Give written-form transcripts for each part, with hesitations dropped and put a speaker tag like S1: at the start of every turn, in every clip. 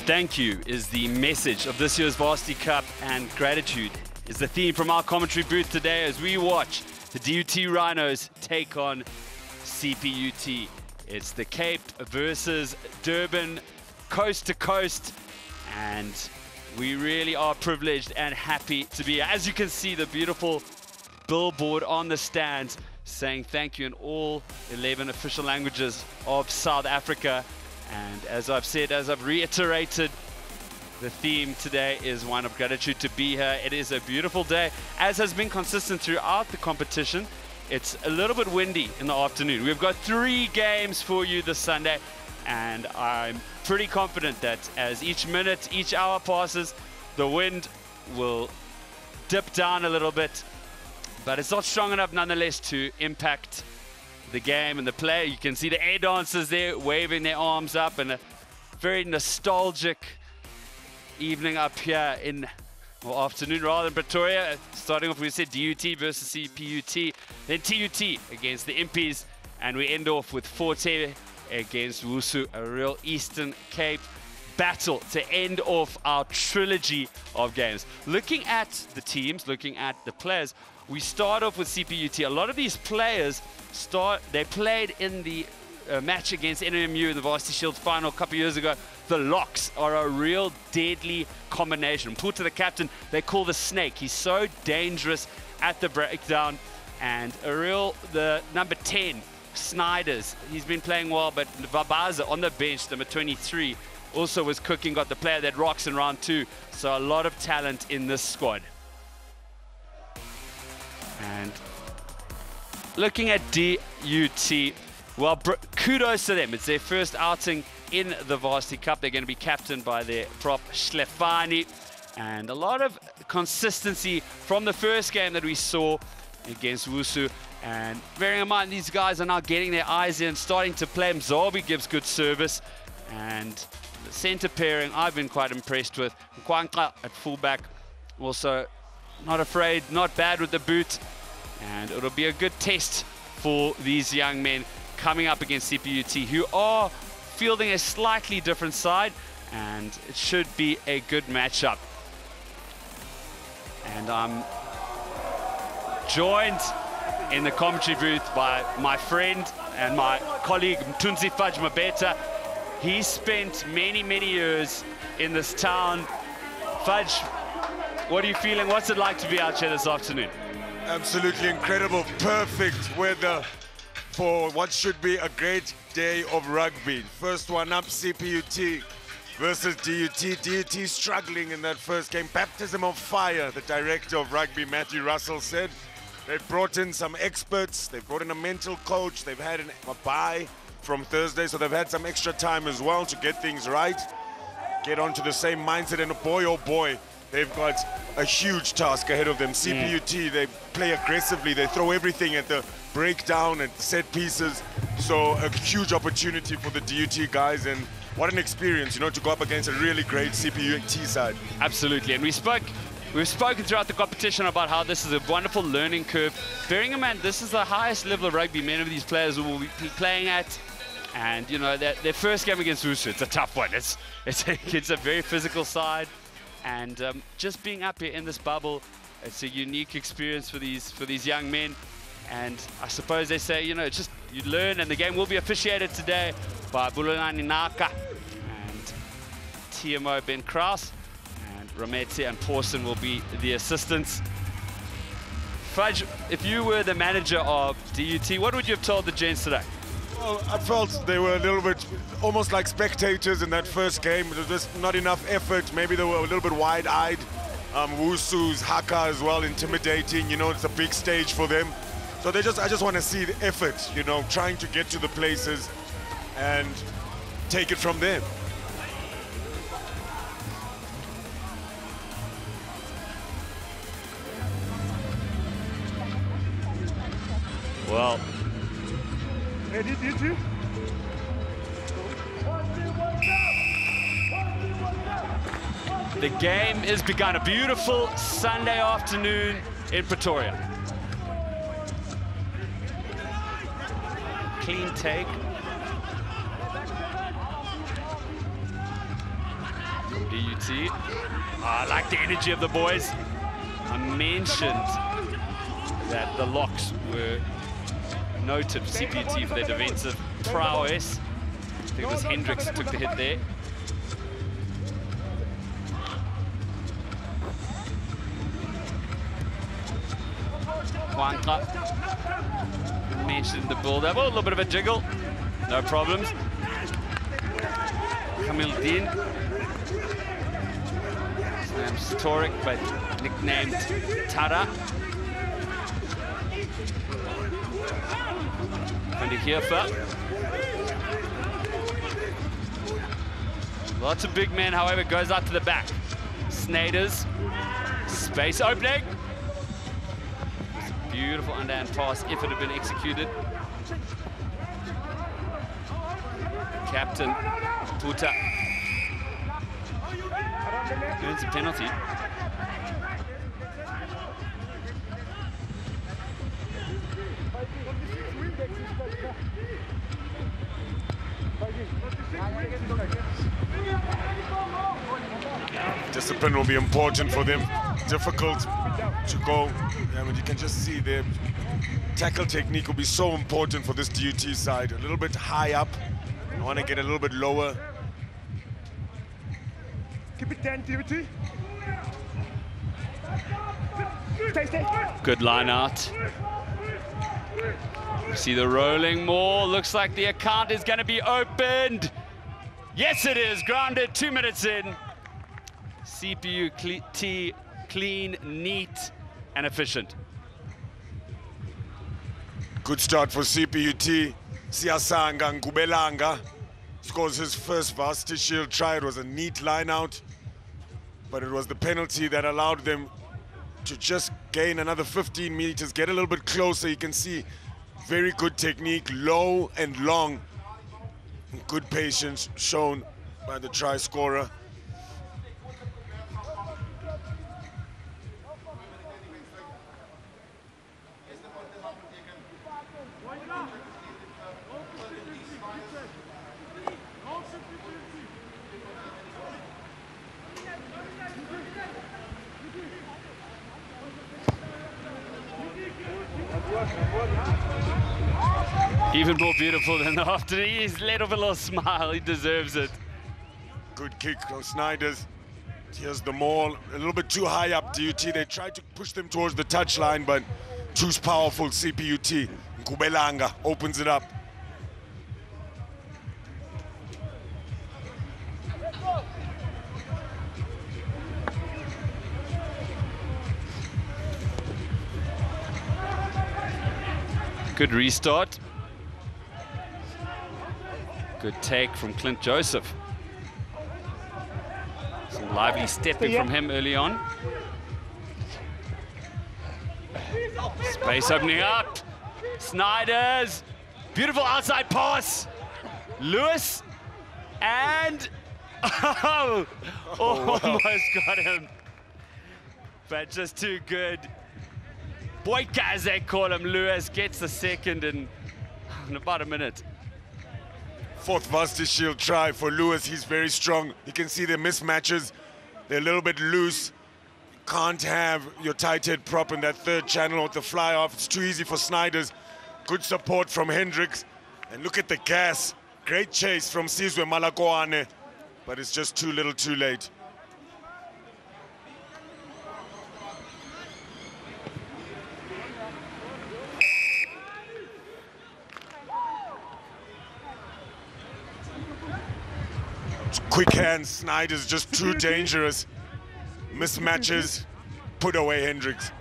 S1: Thank you is the message of this year's Varsity Cup, and gratitude is the theme from our commentary booth today as we watch the DUT Rhinos take on CPUT. It's the Cape versus Durban, coast to coast, and we really are privileged and happy to be here. As you can see, the beautiful billboard on the stands saying thank you in all 11 official languages of South Africa. And as I've said, as I've reiterated, the theme today is one of gratitude to be here. It is a beautiful day, as has been consistent throughout the competition. It's a little bit windy in the afternoon. We've got 3 games for you this Sunday, and I'm pretty confident that as each minute, each hour passes, the wind will dip down a little bit, but it's not strong enough nonetheless to impact the game and the play. You can see the air dancers there waving their arms up, and a very nostalgic evening up here in, or afternoon rather, in Pretoria. Starting off, we said DUT versus CPUT, then TUT against the Impies, and we end off with Forte against Wusu, a real Eastern Cape battle to end off our trilogy of games. Looking at the teams, looking at the players, we start off with CPUT. A lot of these players they played in the match against NMU in the Varsity Shield final a couple of years ago. The locks are a real deadly combination. Put to the captain, they call the snake. He's so dangerous at the breakdown. And the number 10, Snyders, he's been playing well, but Vabaza on the bench, number 23, also was cooking, got the player that rocks in round 2. So a lot of talent in this squad. And looking at DUT, well, kudos to them. It's their first outing in the Varsity Cup. They're going to be captained by their prop, Schlefani. And a lot of consistency from the first game that we saw against Wusu. And bearing in mind, these guys are now getting their eyes in, starting to play. Mzobi gives good service. And the center pairing, I've been quite impressed with. Nkwanka at fullback, also not afraid, not bad with the boot. And it'll be a good test for these young men coming up against CPUT, who are fielding a slightly different side, and it should be a good matchup. And I'm joined in the commentary booth by my friend and my colleague Mtunzi Fudge Mabeta. He spent many, many years in this town. Fudge, what are you feeling? What's it like to be out here this afternoon?
S2: Absolutely incredible, perfect weather for what should be a great day of rugby. First one up, CPUT versus DUT. DUT struggling in that first game. Baptism of fire, the director of rugby, Matthew Russell, said. They've brought in some experts, they've brought in a mental coach, they've had a bye from Thursday, so they've had some extra time as well to get things right, get onto the same mindset, and boy, oh boy, they've got a huge task ahead of them. CPUT, they play aggressively, they throw everything at the breakdown and set pieces. So a huge opportunity for the DUT guys, and what an experience, you know, to go up against a really great CPUT side.
S1: Absolutely, and we've spoken throughout the competition about how this is a wonderful learning curve. Bearing in mind, this is the highest level of rugby many of these players will be playing at. And, you know, their first game against Wusu, it's a tough one. It's a very physical side. And just being up here in this bubble, it's a unique experience for these young men. And I suppose they say, you know, it's just you learn, and the game will be officiated today by Bulelani Naka and TMO Ben Kraus, and Ramete and Pawson will be the assistants. Fudge, if you were the manager of DUT, what would you have told the gents today?
S2: Well, I felt they were a little bit almost like spectators in that first game. There was just not enough effort. Maybe they were a little bit wide-eyed. Wusu's haka as well, intimidating. You know, it's a big stage for them. So I just want to see the effort, you know, trying to get to the places and take it from there.
S1: Well,
S3: Ready, did you?
S1: the game has begun. A beautiful Sunday afternoon in Pretoria. Clean take. DUT. I like the energy of the boys. I mentioned that the locks were noted for CPUT for their defensive prowess. I think it was Hendricks who took the hit there. Wanka mentioned the build-up. Oh, a little bit of a jiggle. No problems. Kamil Din. His name's Torik, but nicknamed Tara. Van de Geerfer. Lots of big men, however, goes out to the back. Snyders. Space opening. Beautiful underhand pass if it had been executed. Captain Tuta earns a penalty.
S2: Discipline will be important for them. Difficult to go. I mean, you can just see their tackle technique will be so important for this DUT side. A little bit high up. I want to get a little bit lower.
S3: Keep it down, DUT. Stay.
S1: Good line out. See the rolling maul. Looks like the account is going to be opened. Yes, it is. Grounded 2 minutes in. CPUT clean, neat, and efficient.
S2: Good start for CPUT. Siyasanga Ngubelanga scores his first Varsity Shield try. It was a neat line out, but it was the penalty that allowed them to just gain another 15 meters, get a little bit closer. You can see very good technique, low and long. Good patience shown by the try scorer.
S1: Even more beautiful than the afternoon. He's let off a little smile. He deserves it.
S2: Good kick from Snyders. Here's the maul. A little bit too high up, DUT. They tried to push them towards the touchline, but too powerful, CPUT. Ngubelanga opens it up.
S1: Good restart. Good take from Clint Joseph. Some lively stepping from him early on. Space opening up. Snyders. Beautiful outside pass. Lewis. And almost got him. But just too good. Boyka, as they call him, Lewis gets the second in about a minute.
S2: Fourth Varsity Shield try for Lewis. He's very strong. You can see the mismatches. They're a little bit loose. Can't have your tight head prop in that third channel with the fly off. It's too easy for Snyders. Good support from Hendricks. And look at the gas. Great chase from Sizwe Malakoane. But it's just too little too late. Quick hands, Snyder's just too dangerous. Mismatches, put away Hendricks.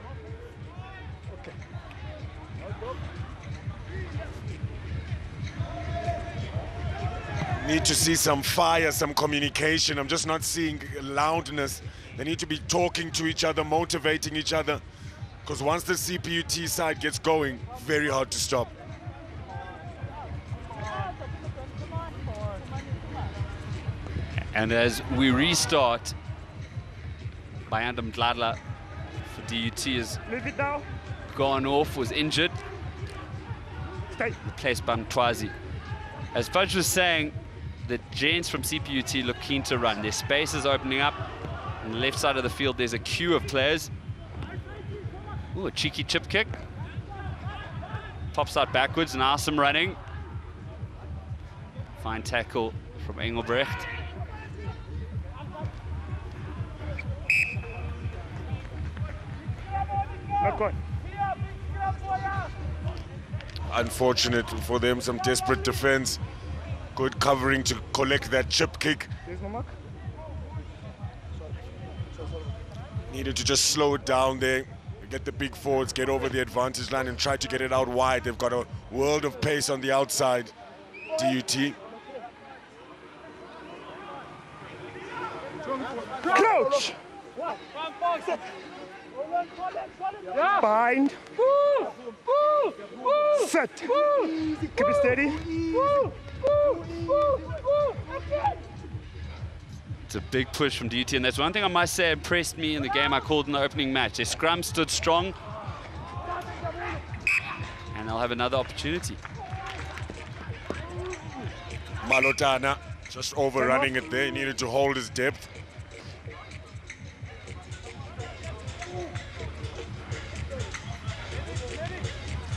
S2: Need to see some fire, some communication. I'm just not seeing loudness. They need to be talking to each other, motivating each other. Because once the CPUT side gets going, very hard to stop.
S1: And as we restart, Bayandam Dladla for DUT has gone off, was injured. Replaced by Mtwazi. As Fudge was saying, the gents from CPUT look keen to run. Their space is opening up. On the left side of the field, there's a queue of players. Ooh, a cheeky chip kick. Pops out backwards, now some running. Fine tackle from Engelbrecht.
S3: Not good.
S2: Unfortunate for them, some desperate defense. Good covering to collect that chip kick.
S3: There's no mark.
S2: Needed to just slow it down there, get the big forwards, get over the advantage line and try to get it out wide. They've got a world of pace on the outside, DUT.
S3: Crouch! Bind. Set. Keep it steady.
S1: It's a big push from DUT, and that's one thing I must say impressed me in the game I called in the opening match. Their scrum stood strong, and they'll have another opportunity.
S2: Malotana just overrunning it there. He needed to hold his depth.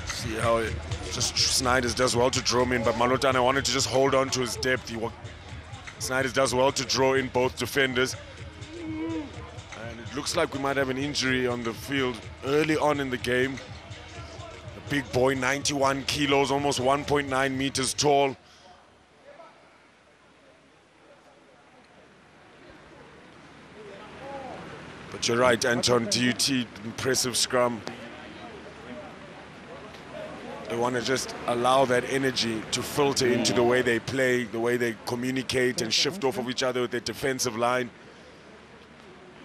S2: See how it just Snyders does well to draw him in, but Malotana wanted to just hold on to his depth. Snyders does well to draw in both defenders. And it looks like we might have an injury on the field early on in the game. A big boy, 91 kilos, almost 1.9 meters tall. But you're right, Anton, DUT, impressive scrum. They want to just allow that energy to filter into the way they play, the way they communicate and shift off of each other with their defensive line.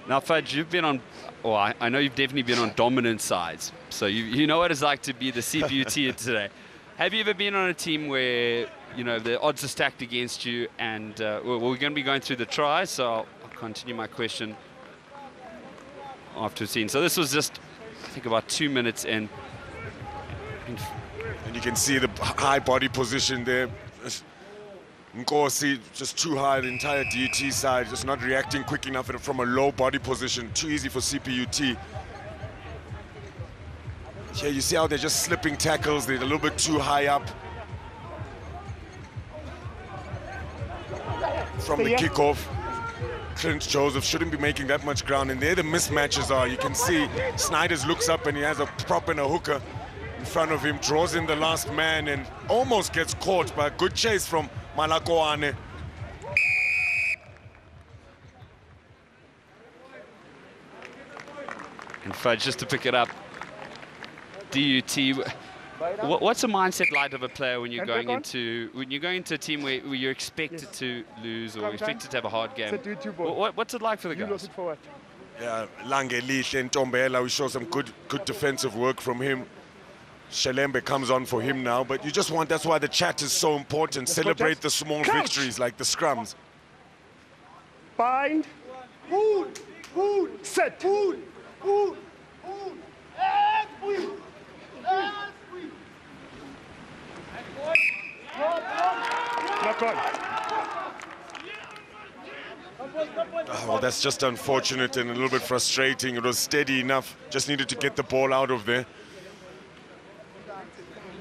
S1: Now, Fudge, you've been on, well, I know you've definitely been on dominant sides, so you know what it's like to be the CPUT today. Have you ever been on a team where, you know, the odds are stacked against you, and we're going to be going through the tries, so I'll continue my question after seeing. So this was just, I think, about 2 minutes in.
S2: And you can see the high body position there. Nkosi just too high, the entire DUT side, just not reacting quick enough from a low body position. Too easy for CPUT. Here you see how they're just slipping tackles. They're a little bit too high up. From the kickoff, Clint Joseph shouldn't be making that much ground, and there the mismatches are. You can see Snyders looks up and he has a prop and a hooker in front of him, draws in the last man and almost gets caught by a good chase from Malakoane.
S1: And Fudge, just to pick it up, DUT, what's the mindset like of a player when you're going into a team where you're expected to lose or expected to have a hard game? What's it like for the guys?
S2: Yeah, Langelihle Ntombela, we show some good defensive work from him. Shelembe comes on for him now, but you just want, that's why the chat is so important. Celebrate the small victories like the scrums.
S3: Bind. Set. Not good.
S2: Well, that's just unfortunate and a little bit frustrating. It was steady enough, just needed to get the ball out of there.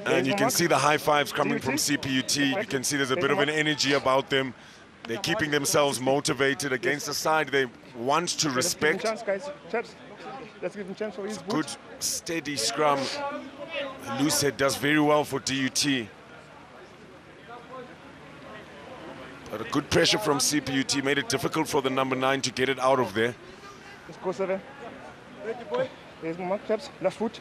S2: And you can see the high fives coming from CPUT. You can see there's a bit of an energy about them. They're keeping themselves motivated against a side they want to respect.
S3: Let's give him chance for his
S2: good, steady scrum. Lucid does very well for DUT. But a good pressure from CPUT made it difficult for the number 9 to get it out of there.
S3: Let's go, 7. There's more steps. Left foot.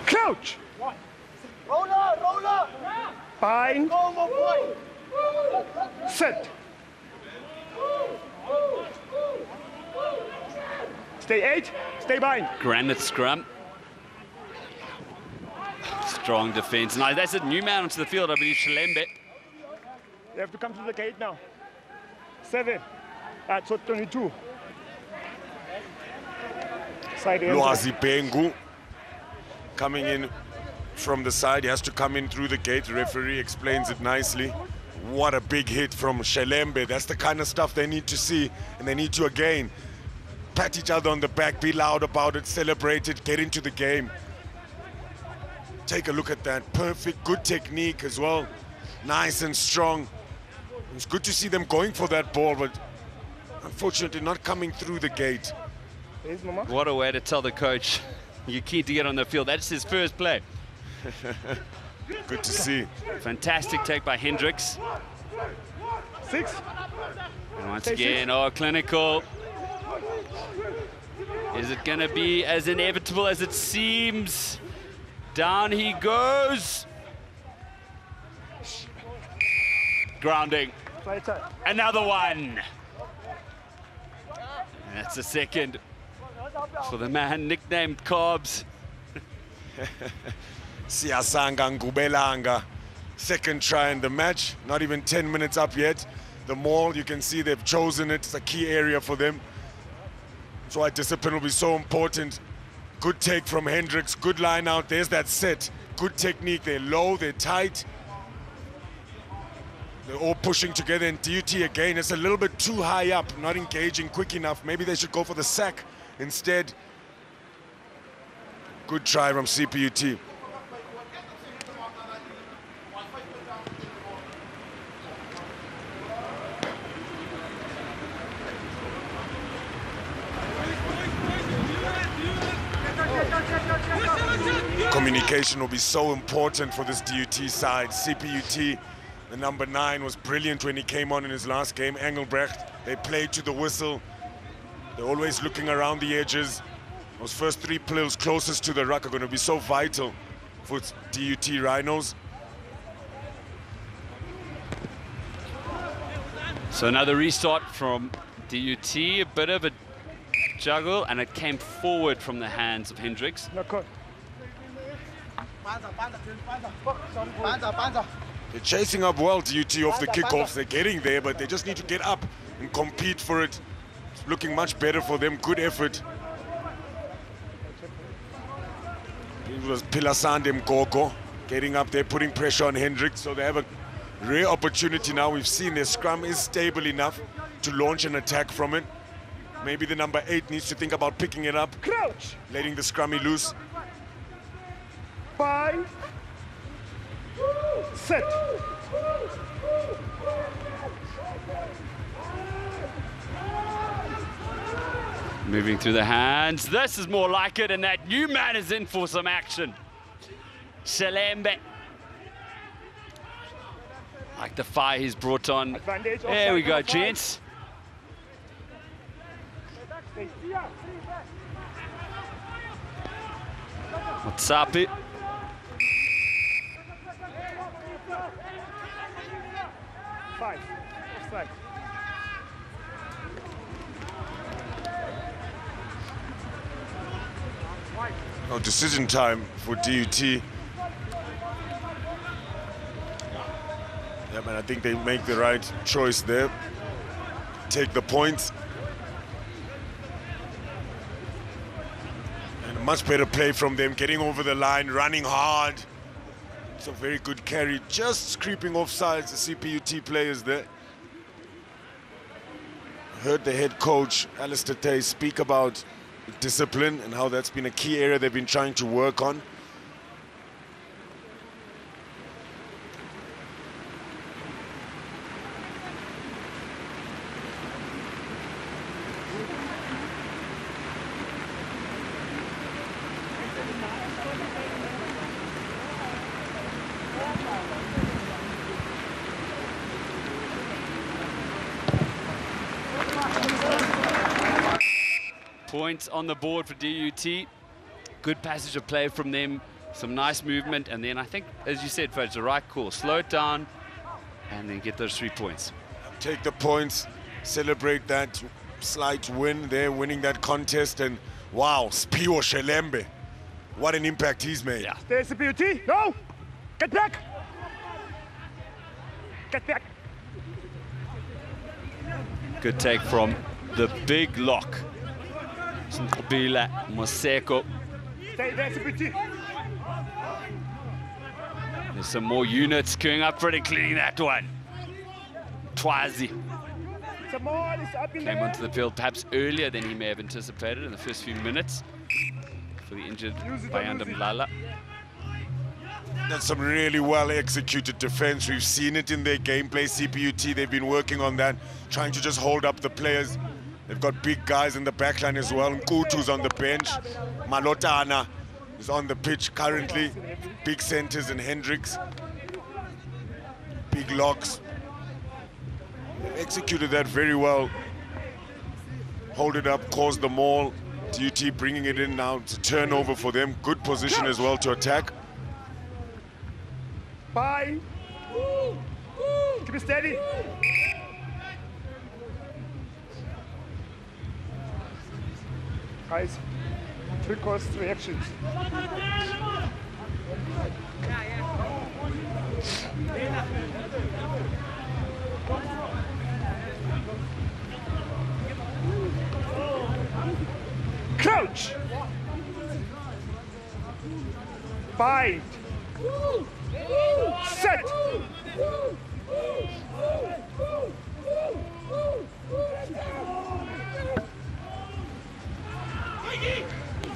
S3: Crouch. Roller. Bind. Set. Stay 8. Stay bind.
S1: Granite scrum. Strong defense. Now that's a new man onto the field, I believe, Shelembe.
S3: You have to come to the gate now. 7. So 22. Side
S2: Lwazi Bengu coming in from the side. He has to come in through the gate. The referee explains it nicely. What a big hit from Shelembe. That's the kind of stuff they need to see, and they need to, again, pat each other on the back, be loud about it, celebrate it, get into the game. Take a look at that. Perfect, good technique as well. Nice and strong. It's good to see them going for that ball, but unfortunately not coming through the gate.
S1: What a way to tell the coach you're keen to get on the field. That's his first play.
S2: Good to see.
S1: Fantastic take by Hendricks.
S3: 6.
S1: And once again, oh, clinical. Is it going to be as inevitable as it seems? Down he goes. Grounding. Another one. And that's the second for the man nicknamed Carbs.
S2: Siyasanga Ngubelanga. Second try in the match. Not even 10 minutes up yet. The maul, you can see they've chosen it. It's a key area for them. That's why discipline will be so important. Good take from Hendricks. Good line out. There's that set. Good technique. They're low, they're tight. They're all pushing together, and DUT again, it's a little bit too high up, not engaging quick enough. Maybe they should go for the sack instead. Good try from CPUT. Communication will be so important for this DUT side. CPUT, the number 9, was brilliant when he came on in his last game. Engelbrecht, they played to the whistle. They're always looking around the edges. Those first 3 players closest to the ruck are going to be so vital for DUT Rhinos.
S1: So another restart from DUT, a bit of a juggle, and it came forward from the hands of Hendricks.
S2: They're chasing up well, DUT, off the kickoffs. They're getting there, but they just need to get up and compete for it. It's looking much better for them. Good effort. It was Pilasande Mgogo getting up there, putting pressure on Hendricks. So they have a rare opportunity now. We've seen their scrum is stable enough to launch an attack from it. Maybe the number 8 needs to think about picking it up,
S3: Crouch.
S2: letting the scrummy loose.
S3: 5. Set.
S1: Moving through the hands. This is more like it, and that new man is in for some action. Shelembe. Like the fire he's brought on.
S3: Advantage.
S1: There we go,
S3: offside.
S1: gents. What's up, it?
S3: Offside.
S2: No decision time for DUT. Yeah, man, I think they make the right choice there. Take the points. And a much better play from them, getting over the line, running hard. It's a very good carry, just creeping offsides, the CPUT players there. Heard the head coach, Alistair Tay, speak about discipline and how that's been a key area they've been trying to work on.
S1: Points on the board for DUT. Good passage of play from them. Some nice movement. And then I think, as you said, folks, the right call. Slow it down and then get those 3 points.
S2: Take the points, celebrate that slight win there, winning that contest. And wow, Spio Shelembe. What an impact he's made.
S1: Yeah.
S3: Stay CPUT. No! Get back! Get back!
S1: Good take from the big lock. Bila Moseko.
S3: Stay there, CPUT.
S1: There's some more units queuing up for it, including that one. Twazi came onto the field perhaps earlier than he may have anticipated in the first few minutes for the injured Bayanda Mlala.
S2: That's some really well executed defense. We've seen it in their gameplay. CPUT, they've been working on that, trying to just hold up the players. They've got big guys in the backline as well. Nkutu's on the bench. Malotana is on the pitch currently. Big centers and Hendricks. Big locks. They've executed that very well. Hold it up, cause the maul. DUT bringing it in now. It's a turnover for them. Good position as well to attack.
S3: Bye. Keep it steady. Guys, 3 course reactions. Crouch. Bind. Set.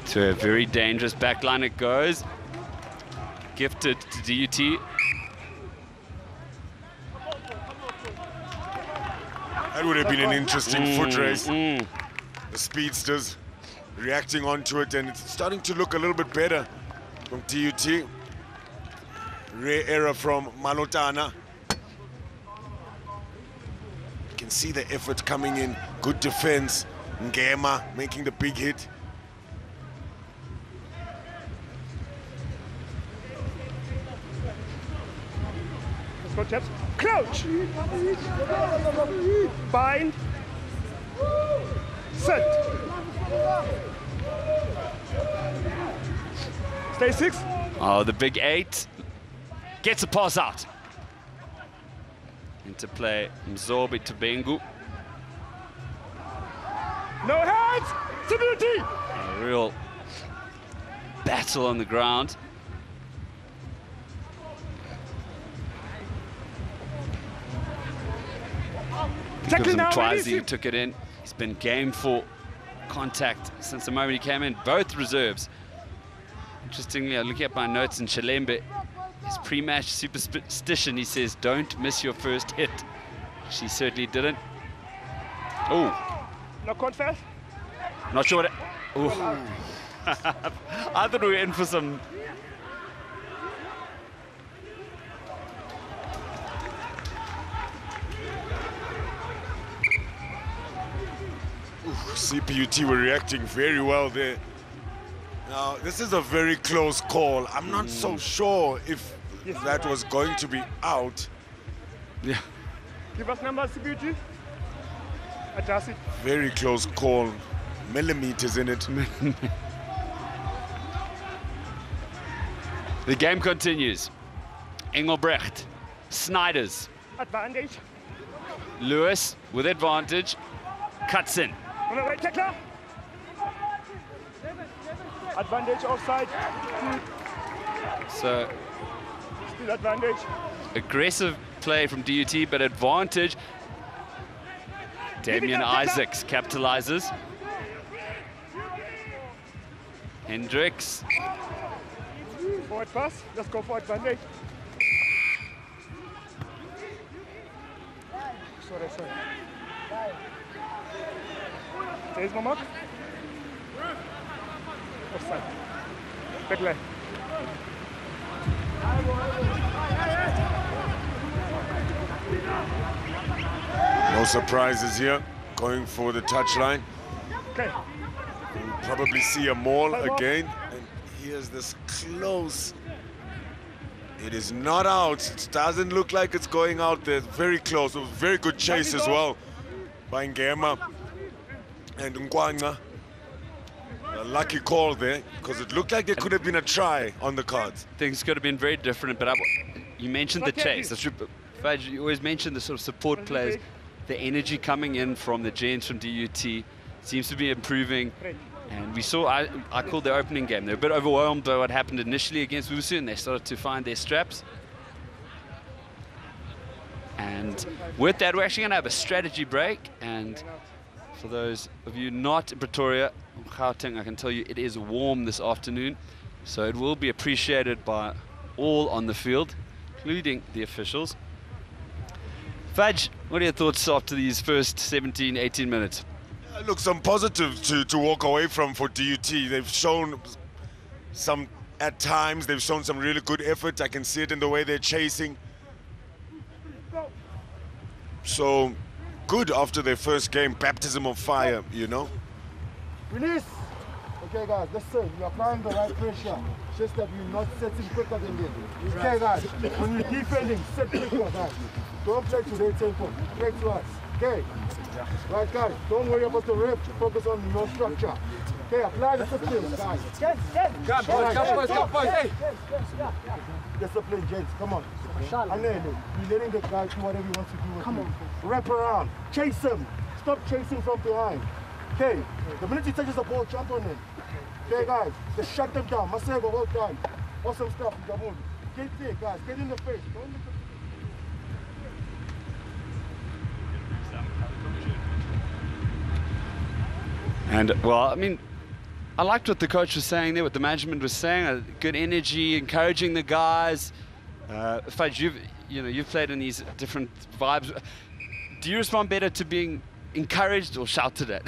S1: To a very dangerous backline it goes. Gifted to DUT.
S2: That would have been an interesting foot race. The speedsters reacting onto it, and it's starting to look a little bit better from DUT. Rare error from Malotana. You can see the effort coming in. Good defense. Ngema making the big hit.
S3: Let's go, chaps. Crouch. Bind. Set. Stay 6.
S1: Oh, the big 8 gets a pass out. Into play, Mzobi Tabengu.
S3: No hands. CPUT.
S1: A real battle on the ground. Gives him twice, he took it in. He's been game for contact since the moment he came in. Both reserves. Interestingly, I'm looking at my notes in Chalembe. His pre-match superstition, he says, don't miss your first hit. She certainly didn't. Oh.
S3: No confess.
S1: Not sure what it... Oh. I thought we were in for some...
S2: CPUT were reacting very well there. Now, this is a very close call. I'm not so sure if that was going to be out.
S1: Yeah.
S3: Give us numbers, CPUT. Adjust it.
S2: Very close call. Millimeters in it.
S1: The game continues. Engelbrecht, Snyders.
S3: Advantage.
S1: Lewis with advantage. Cuts in.
S3: On the right tackler. Advantage offside.
S1: So
S3: Still advantage.
S1: aggressive play from DUT, but advantage. Damien Isaacs capitalizes. Hendricks.
S3: Forward pass. Let's go for advantage. Sorry. There's my mark. Offside. Back line.
S2: No surprises here. Going for the touchline.
S3: Okay.
S2: We'll probably see a maul again. And here's this close. It is not out. It doesn't look like it's going out there. Very close. It was very good chase as well by Ngema and Nkwanga. A lucky call there, because it looked like there could have been a try on the cards.
S1: Things could have been very different, but you mentioned the chase. You always mention the sort of support players, the energy coming in from the gents from DUT seems to be improving. And we saw, I called their opening game. They were a bit overwhelmed by what happened initially against Wusu, and they started to find their straps. And with that, we're actually going to have a strategy break. And for those of you not in Pretoria, Gauteng, I can tell you it is warm this afternoon. So it will be appreciated by all on the field, including the officials. Fudge, what are your thoughts after these first 17, 18 minutes?
S2: Look, some positive to walk away from for DUT. They've shown some, at times, they've shown some really good effort. I can see it in the way they're chasing. So, good after their first game, baptism of fire, you know?
S4: Release! Okay, guys, listen, you're applying the right pressure. Just that you're not setting quicker than them. Okay, guys, when you're defending, set quicker, guys. Don't play to their tempo, play to us. Okay? Right, guys, don't worry about the rep, focus on your structure. Okay, apply the discipline, guys. Come, boys, discipline, gents, come on. You're letting the guy do whatever he wants to do with you. Wrap around, chase him. Stop chasing from behind. Okay, the minute he touches the ball, jump on him. Okay, guys, just shut them down. Masego, well done. Awesome stuff, Gabon. Get there, guys, get in the face. Don't look
S1: And, well, I mean, I liked what the coach was saying there, what the management was saying. Good energy, encouraging the guys. Fudge, you've played in these different vibes. Do you respond better to being encouraged or shouted at?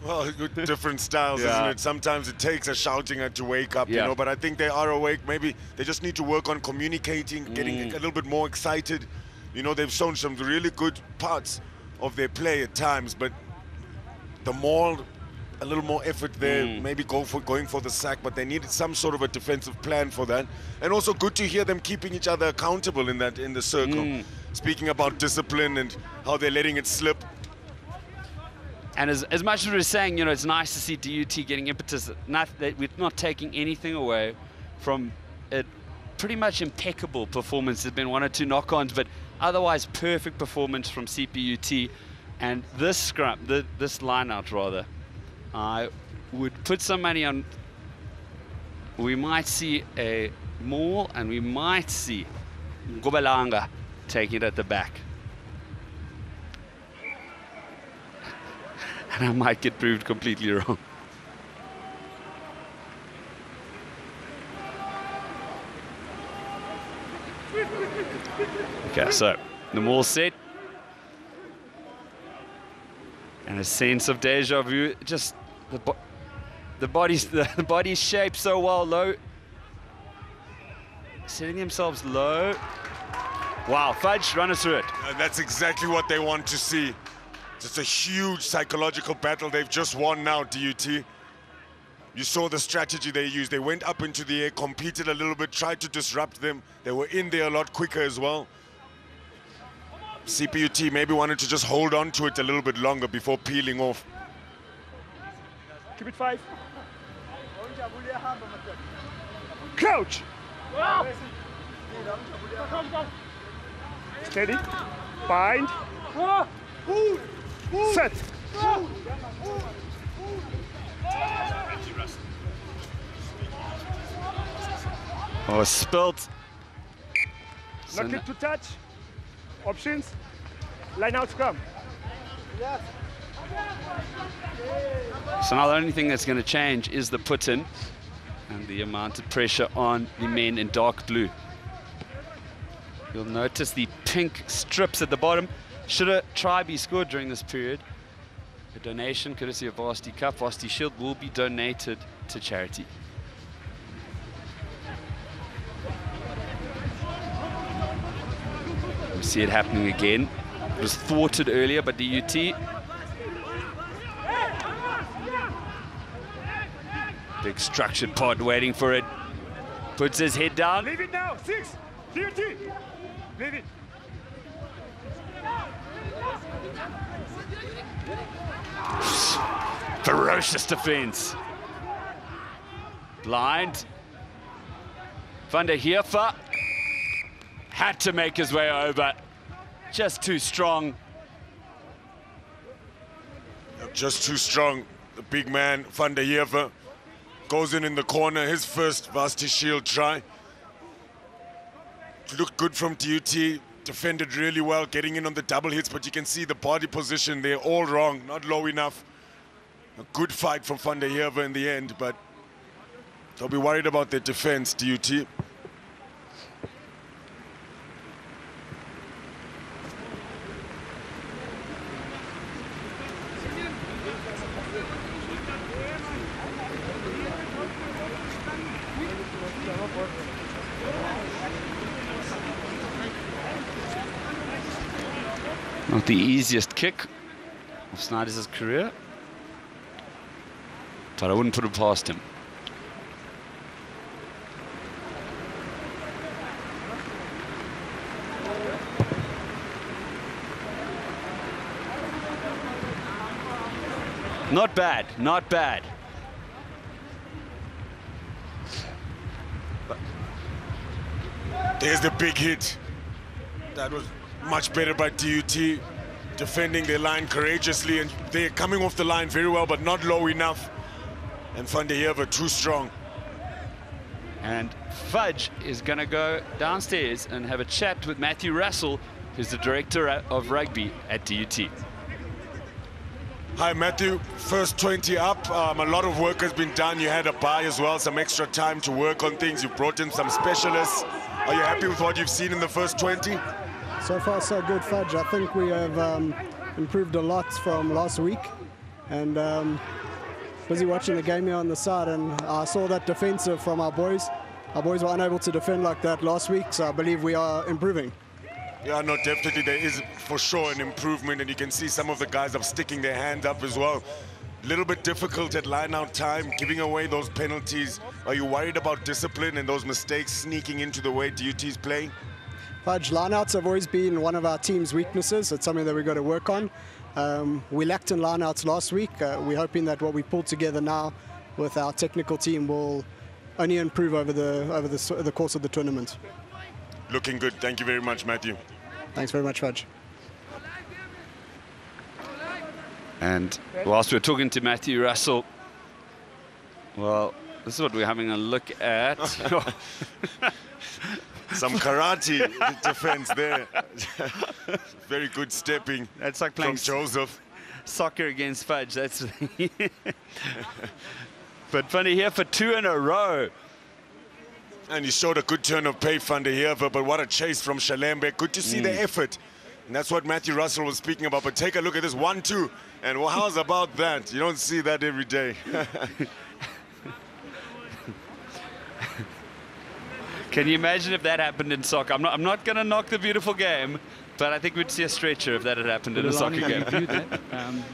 S2: Well, different styles, isn't it? Sometimes it takes a shouting at to wake up, you know, but I think they are awake. Maybe they just need to work on communicating, getting a little bit more excited. You know, they've shown some really good parts of their play at times, but the maul, a little more effort there, maybe going for the sack, but they needed some sort of a defensive plan for that. And also good to hear them keeping each other accountable in the circle. Speaking about discipline and how they're letting it slip.
S1: And as much as we're saying, you know, it's nice to see DUT getting impetus, we're not taking anything away from a pretty much impeccable performance. There's been one or two knock-ons, but otherwise perfect performance from CPUT. And this scrum, this line-out rather, I would put some money on. We might see a maul, and we might see Ngobelanga taking it at the back. And I might get proved completely wrong. Okay, so the maul set. And a sense of deja vu, just the body's shaped so well, low. Setting themselves low. Wow, Fudge, run us through it.
S2: That's exactly what they want to see. It's a huge psychological battle they've just won now, DUT. You saw the strategy they used. They went up into the air, competed a little bit, tried to disrupt them. They were in there a lot quicker as well. CPUT maybe wanted to just hold on to it a little bit longer before peeling off.
S3: Keep it 5. Crouch. Steady. Bind. Set.
S1: Oh, spilt.
S3: Not click to touch. Options. Line out scrum.
S1: So now the only thing that's going to change is the put-in and the amount of pressure on the men in dark blue. You'll notice the pink strips at the bottom. Should a try be scored during this period, a donation courtesy of Varsity Cup, Varsity Shield, will be donated to charity. We see it happening again. It was thwarted earlier by DUT. Big structured pod waiting for it. Puts his head down.
S3: Leave it now. 6. DUT. Leave it.
S1: Ferocious defense. Blind. Van der Heerfer had to make his way over. Just too strong.
S2: Just too strong. The big man, Van der Heerfer, goes in the corner. His first Varsity Shield try. Looked good from DUT. defended really well, getting in on the double hits, but you can see the body position, they're all wrong, not low enough. A good fight from Van der Heever in the end, but they'll be worried about their defense, DUT.
S1: Not the easiest kick of Snyder's career, but I wouldn't put it past him. Not bad, not bad.
S2: There's the big hit. That was much better by DUT, defending their line courageously, and they're coming off the line very well, but not low enough. And Van der Heever too strong.
S1: And Fudge is going to go downstairs and have a chat with Matthew Russell, who's the director of rugby at DUT.
S2: Hi, Matthew. First 20 up. A lot of work has been done. You had a bye as well, some extra time to work on things. You brought in some specialists. Are you happy with what you've seen in the first 20?
S5: So far, so good, Fudge. I think we have improved a lot from last week. And busy watching the game here on the side, and I saw that defensive from our boys. Our boys were unable to defend like that last week, so I believe we are improving.
S2: Yeah, no, definitely there is for sure an improvement, and you can see some of the guys are sticking their hand up as well. A little bit difficult at line-out time, giving away those penalties. Are you worried about discipline and those mistakes sneaking into the way DUT is playing?
S5: Fudge, lineouts have always been one of our team's weaknesses. It's something that we've got to work on. We lacked in lineouts last week. We're hoping that what we pulled together now with our technical team will only improve over the course of the tournament.
S2: Looking good. Thank you very much, Matthew.
S5: Thanks very much, Fudge.
S1: And whilst we're talking to Matthew Russell, well, this is what we're having a look at.
S2: Some karate defense there. Very good stepping.
S1: That's like playing
S2: from Joseph.
S1: Soccer against Fudge. That's but Van der Heever for 2 in a row.
S2: And he showed a good turn of pace, Van der Heever, but what a chase from Shalembe. Good to see the effort. And that's what Matthew Russell was speaking about. But take a look at this 1-2. And well, how's about that? You don't see that every day.
S1: Can you imagine if that happened in soccer? I'm not going to knock the beautiful game, but I think we'd see a stretcher if that had happened in a soccer game.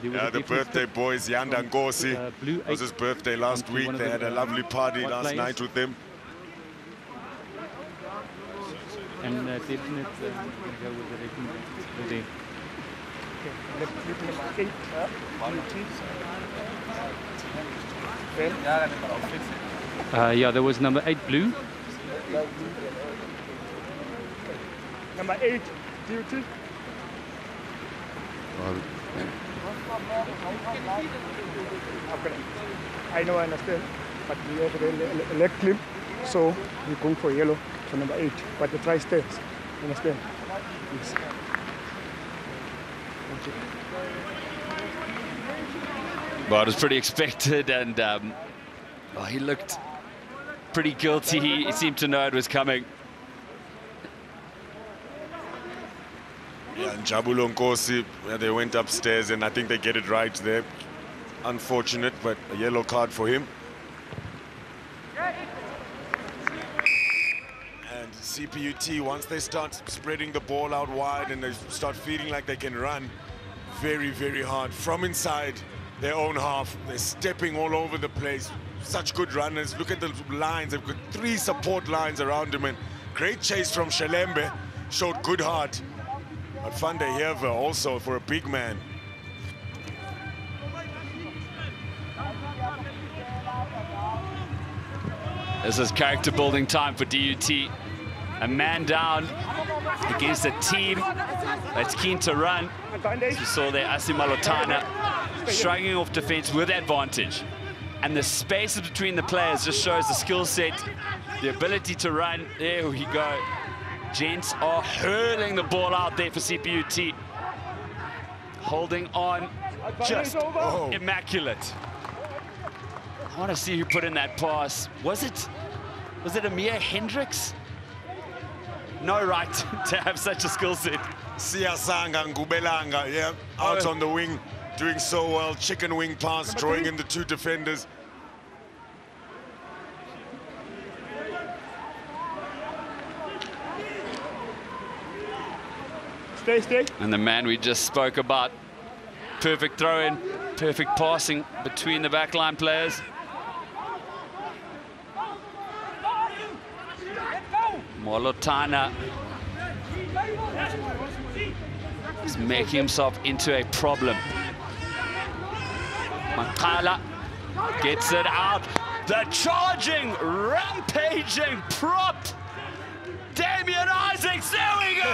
S2: Yeah, the birthday boys, Yanda Ngosi. It was his birthday last week. They had a lovely party last night with them.
S6: And definitely go with the yeah, there was number 8 blue.
S3: Number 8, DUT. Okay. I know, I understand, but we have a leg clip, so we're going for yellow for number 8. But the try stays. Understand? Yes. Thank you.
S1: Well, it was pretty expected, and well, he looked pretty guilty. He seemed to know it was coming.
S2: Yeah, and Jabulo Nkosi, they went upstairs, and I think they get it right there. Unfortunate, but a yellow card for him. And CPUT, once they start spreading the ball out wide and they start feeling like they can run very, very hard from inside their own half, they're stepping all over the place. Such good runners. Look at the lines. They've got 3 support lines around him, and great chase from Shalembe. Showed good heart. But Van der Heever also for a big man.
S1: This is character building time for DUT. A man down against a team that's keen to run. As we saw there, Asimalotana shrugging off defense with advantage. And the space between the players just shows the skill set, the ability to run. There we go. Gents are hurling the ball out there for CPUT. Holding on, just immaculate. I want to see who put in that pass. Was it Amir Hendricks? No right to have such a skill set.
S2: Siyasanga Ngubelanga, yeah, out on the wing, doing so well. Chicken wing pass, drawing in the two defenders.
S3: Stay.
S1: And the man we just spoke about. Perfect throw-in, perfect passing between the backline players. Molotana is making himself into a problem. Makala gets it out. The charging, rampaging prop. Damien Isaacs, there we go!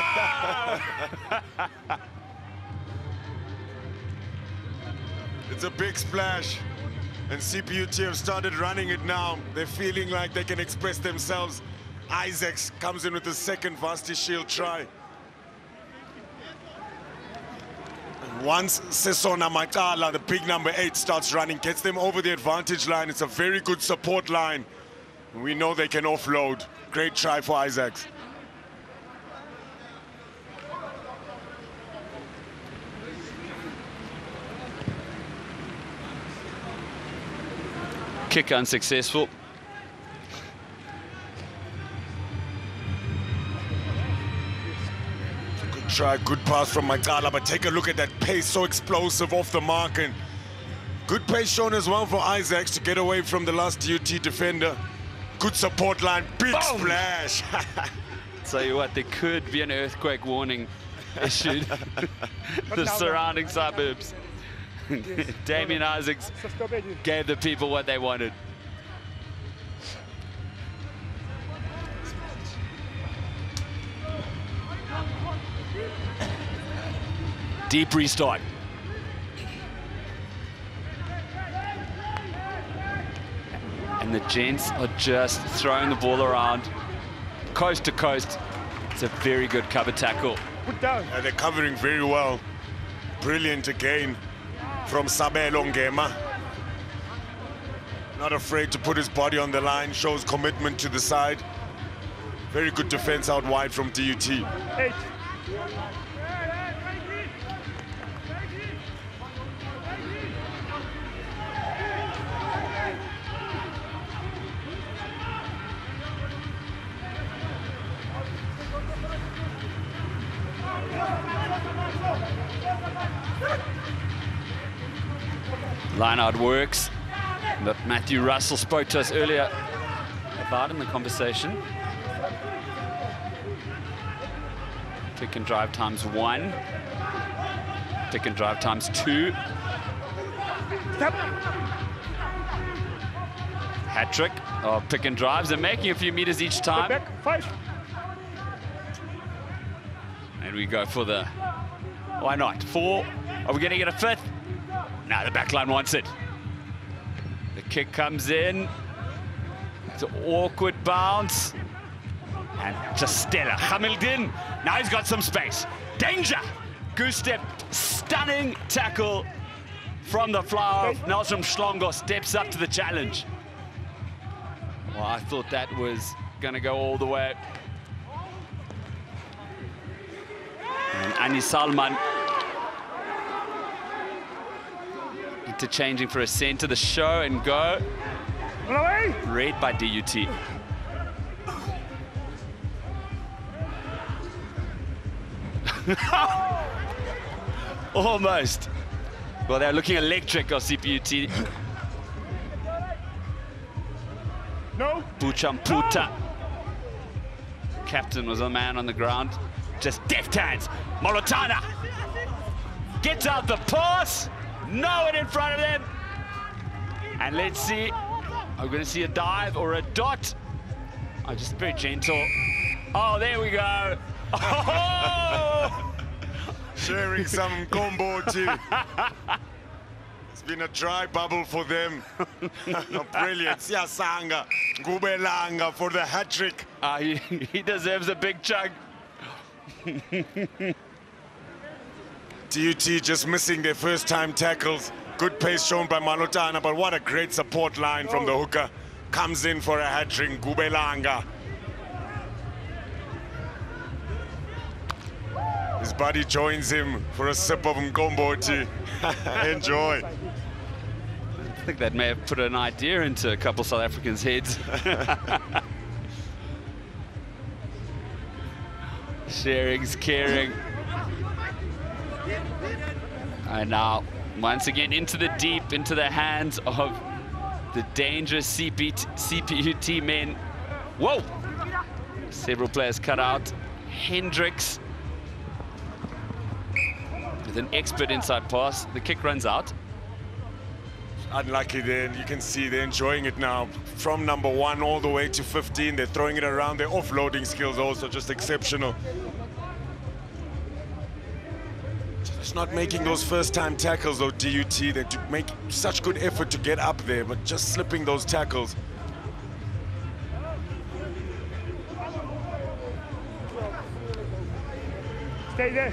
S2: It's a big splash, and CPUT have started running it now. They're feeling like they can express themselves. Isaacs comes in with the second Varsity Shield try. And once Sesona Makala, the big number 8, starts running, gets them over the advantage line, it's a very good support line. We know they can offload. Great try for Isaacs.
S1: Kick unsuccessful.
S2: Good try, good pass from Makala, but take a look at that pace, so explosive off the mark. And good pace shown as well for Isaacs to get away from the last DUT defender. Good support line, big splash.
S1: Tell you what, there could be an earthquake warning issued the surrounding suburbs. Damien Isaacs gave the people what they wanted. Deep restart. And the gents are just throwing the ball around coast to coast. It's a very good cover tackle.
S3: Put down.
S2: They're covering very well. Brilliant again from Sabelo Ngema. Not afraid to put his body on the line, shows commitment to the side. Very good defense out wide from DUT.
S3: 8.
S1: Line-out works that Matthew Russell spoke to us earlier about in the conversation. Pick and drive times 1. Pick and drive times 2. Hat trick of pick and drives. They're making a few meters each time.
S3: Back, 5.
S1: And we go for the, why not, 4. Are we going to get a 5th? No, the backline wants it. The kick comes in. It's an awkward bounce. And just Stella Hamilton. Now he's got some space. Danger! Goose step, stunning tackle from the flower. Nelson Schlongo steps up to the challenge. Well, I thought that was going to go all the way. And Ani Salman interchanging for a center, the show and go. Read by DUT. Almost. Well, they're looking electric of CPUT.
S3: No.
S1: Buchamputa. Captain was a man on the ground. Just deft hands. Molotana gets out the pass. No one in front of them. And let's see. Are we going to see a dive or a dot? Oh, just very gentle. Oh, there we go. Oh!
S2: Sharing some combo too. It's been a dry bubble for them. Brilliant. Siyasanga Ngubelanga for the hat trick.
S1: He deserves a big chunk.
S2: DUT just missing their first time tackles. Good pace shown by Malotana, but what a great support line from the hooker. Comes in for a hat-trick, Gubelanga. His buddy joins him for a sip of Mkomboti. Enjoy.
S1: I think that may have put an idea into a couple South Africans' heads. Sharing's caring. And now, once again, into the deep, into the hands of the dangerous CPUT men. Whoa! Several players cut out. Hendricks with an expert inside pass. The kick runs out.
S2: Unlucky then, you can see they're enjoying it now. From number 1 all the way to 15, they're throwing it around. Their offloading skills also just exceptional. Just not making those first-time tackles though, DUT. They make such good effort to get up there, but just slipping those tackles.
S3: Stay there.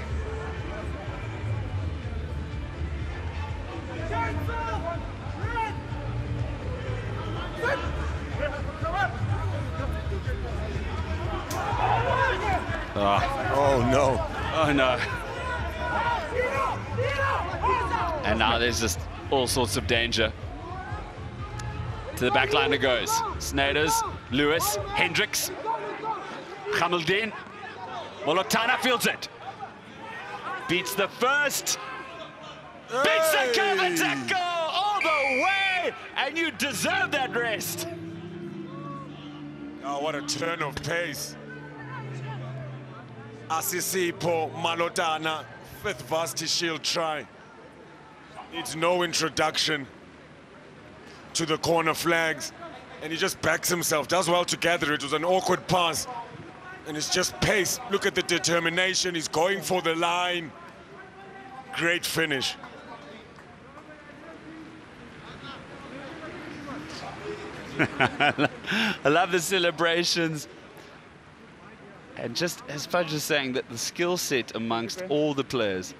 S2: Oh no.
S1: Oh no. And now there's just all sorts of danger. To the back line it goes. Snyders, Lewis, Hendricks, Hamildin. Molotana fields it. Beats the first. Beats the cover tackle all the way. And you deserve that rest.
S2: Oh, what a turn of pace. Asisipo Malotana, 5th Varsity Shield try. Needs no introduction to the corner flags. And he just backs himself, does well to gather. It was an awkward pass. And it's just pace. Look at the determination. He's going for the line. Great finish.
S1: I love the celebrations. And just as Fudge is saying, that the skill set amongst all the players,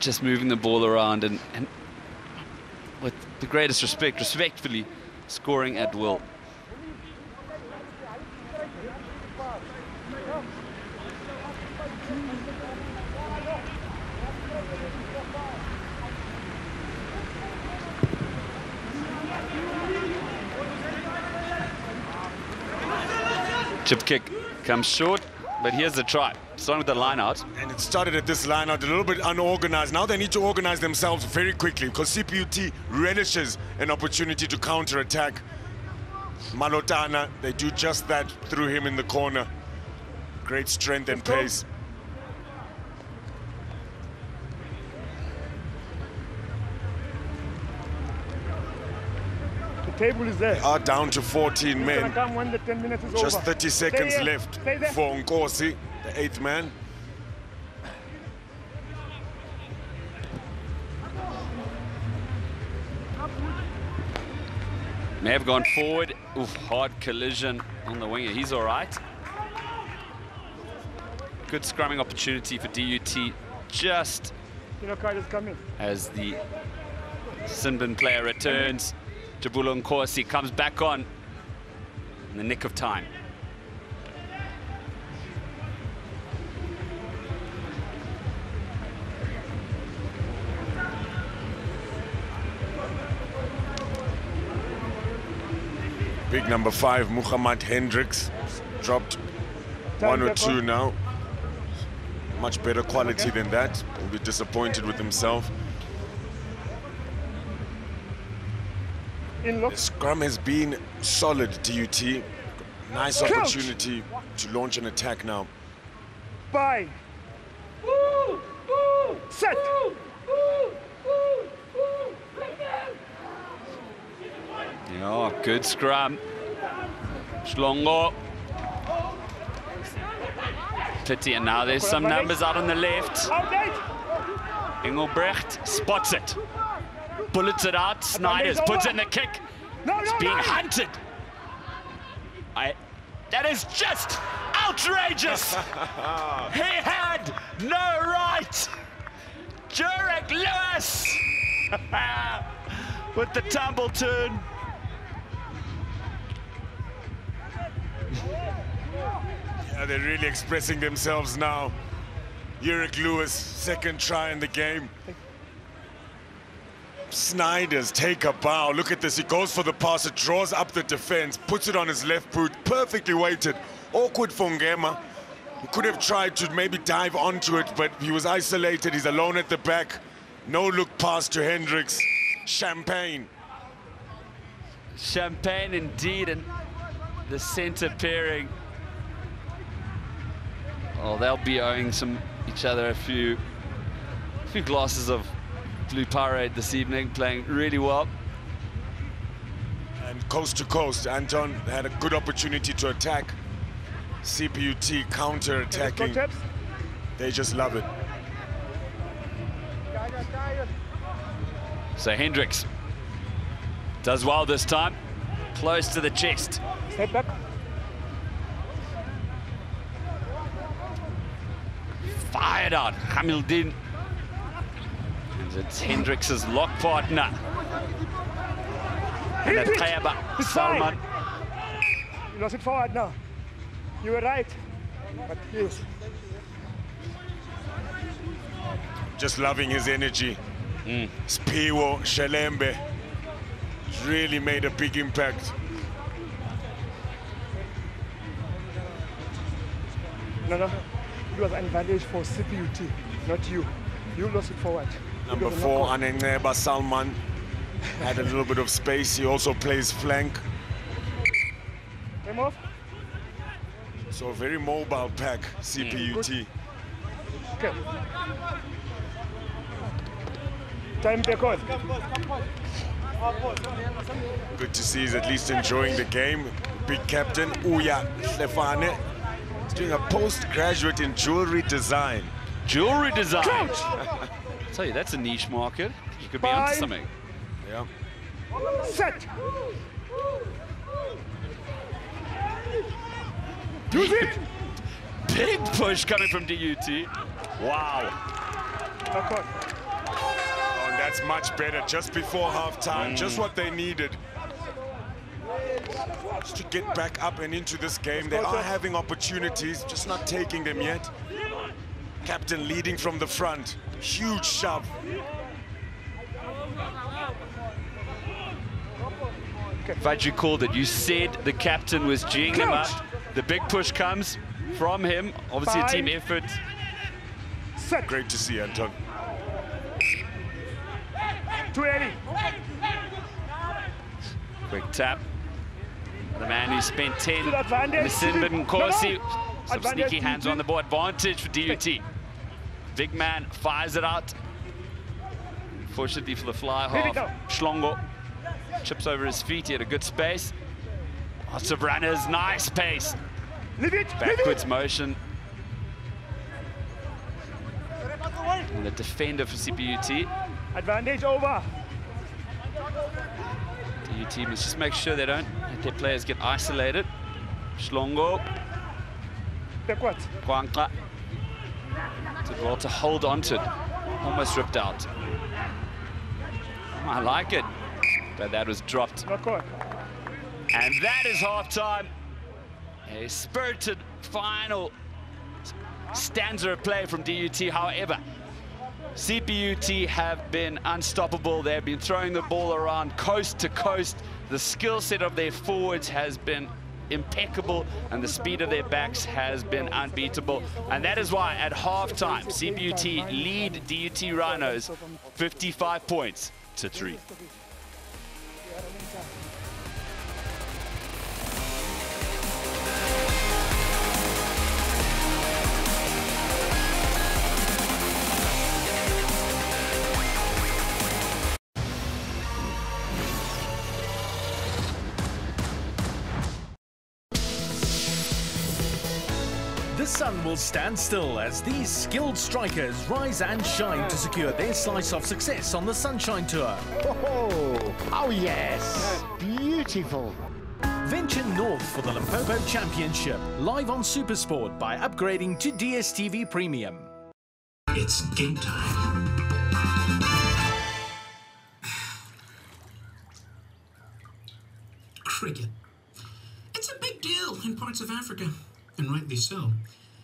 S1: just moving the ball around and with the greatest respect, respectfully scoring at will. Chip kick comes short, but here's the try. Starting with the line out.
S2: And it started at this line out, a little bit unorganized. Now they need to organize themselves very quickly because CPUT relishes an opportunity to counter-attack. Malotana, they do just that through him in the corner. Great strength and pace.
S3: The table is there.
S2: They are down to 14 men.
S3: Come when the 10 minutes is
S2: Just
S3: over.
S2: 30 seconds
S3: Stay
S2: left
S3: Stay there.
S2: for Nkosi, the 8th man.
S1: May have gone forward. Oof, hard collision on the winger. He's all right. Good scrumming opportunity for DUT just
S3: Card is coming.
S1: as the Sinbin player returns. Jabulo Nkosi comes back on in the nick of time.
S2: Big number 5, Muhammad Hendricks, dropped 1 or 2 now. Much better quality than that. Will be disappointed with himself.
S3: In look.
S2: The scrum has been solid, DUT. Nice opportunity to launch an attack now.
S3: Bye. Set.
S1: Yeah, good scrum. Schlongo. Pity, and now there's some numbers out on the left. Engelbrecht spots it. Bullets it out. Snyders puts it in the kick. It's being hunted. That is just outrageous! He had no right! Jurek Lewis! With the tumble turn.
S2: Yeah, they're really expressing themselves now. Jurek Lewis, second try in the game. Snyder's take a bow. Look at this. He goes for the pass. It draws up the defense, puts it on his left boot, perfectly weighted. Awkward for Ngema. He could have tried to maybe dive onto it, but he was isolated. He's alone at the back. No look pass to Hendricks. Champagne.
S1: Champagne indeed, and the center pairing. Oh, they'll be owing each other a few glasses of Blue Parade this evening, playing really well.
S2: And coast to coast, Anton had a good opportunity to attack. CPUT counter-attacking. They just love it.
S1: So Hendricks does well this time, close to the chest.
S3: Step back.
S1: Fired out, Hamildin. And it's Hendricks' lock partner. And that's Kayaba Salman.
S3: You lost it forward now. You were right, but yes.
S2: Just loving his energy. Spiwo, Shelembe, really made a big impact.
S3: No. It was an advantage for CPUT, not you. You lost it forward.
S2: Number 4, Anengeba Salman, had a little bit of space. He also plays flank.
S3: Time off.
S2: So a very mobile pack, CPUT.
S3: Okay. Time back on.
S2: Good to see he's at least enjoying the game. Big captain, Uya Stefane. He's doing a postgraduate in jewelry design.
S1: Jewelry design.
S3: Crouch.
S1: I tell you, that's a niche market. You could be onto something.
S2: Yeah.
S3: Set. Use it.
S1: Big push coming from DUT. Wow.
S3: Back on.
S2: Oh, and that's much better. Just before halftime, just what they needed. Just to get back up and into this game. They are having opportunities, just not taking them yet. Captain leading from the front. Huge shove.
S1: Fadji called it. You said the captain was geeing him up. The big push comes from him. Obviously a team effort.
S3: Set.
S2: Great to see, Anton.
S3: 280.
S1: Quick tap. The man who spent 10.
S3: Good advantage.
S1: Msinbin Nkosi. Some
S3: Advantage,
S1: sneaky hands on the ball. Advantage for DUT. Big man fires it out. Fortunately for the fly half, Schlongo chips over his feet. He had a good space. Lots of runners, nice pace.
S3: Leave it.
S1: Backwards motion. And the defender for CPUT.
S3: Advantage over.
S1: DUT must just make sure they don't let their players get isolated. Schlongo.
S3: Backwards.
S1: Kwanka. Did well to hold onto it. Almost ripped out. I like it. But that was dropped.
S3: Back on.
S1: And that is halftime. A spirited final stanza of play from DUT. However, CPUT have been unstoppable. They've been throwing the ball around coast to coast. The skill set of their forwards has been impeccable, and the speed of their backs has been unbeatable. And that is why at halftime, CPUT lead DUT Rhinos 55 points to 3.
S7: The sun will stand still as these skilled strikers rise and shine to secure their slice of success on the Sunshine Tour.
S8: Oh yes, beautiful.
S7: Venture north for the Limpopo Championship, live on SuperSport by upgrading to DStv Premium.
S8: It's game time. Cricket. It's a big deal in parts of Africa, and rightly so.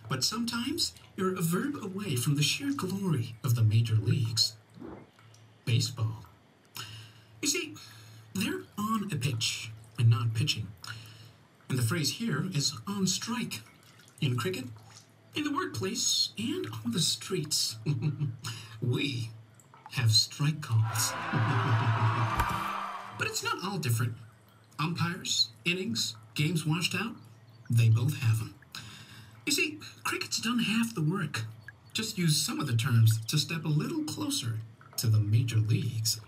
S8: But sometimes you're a verb away from the sheer glory of the major leagues. Baseball. You see, they're on a pitch and not pitching. And the phrase here is on strike. In cricket, in the workplace, and on the streets. We have strike calls. But it's not all different. Umpires, innings, games washed out, they both have them. You see, cricket's done half the work. Just use some of the terms to step a little closer to the major leagues.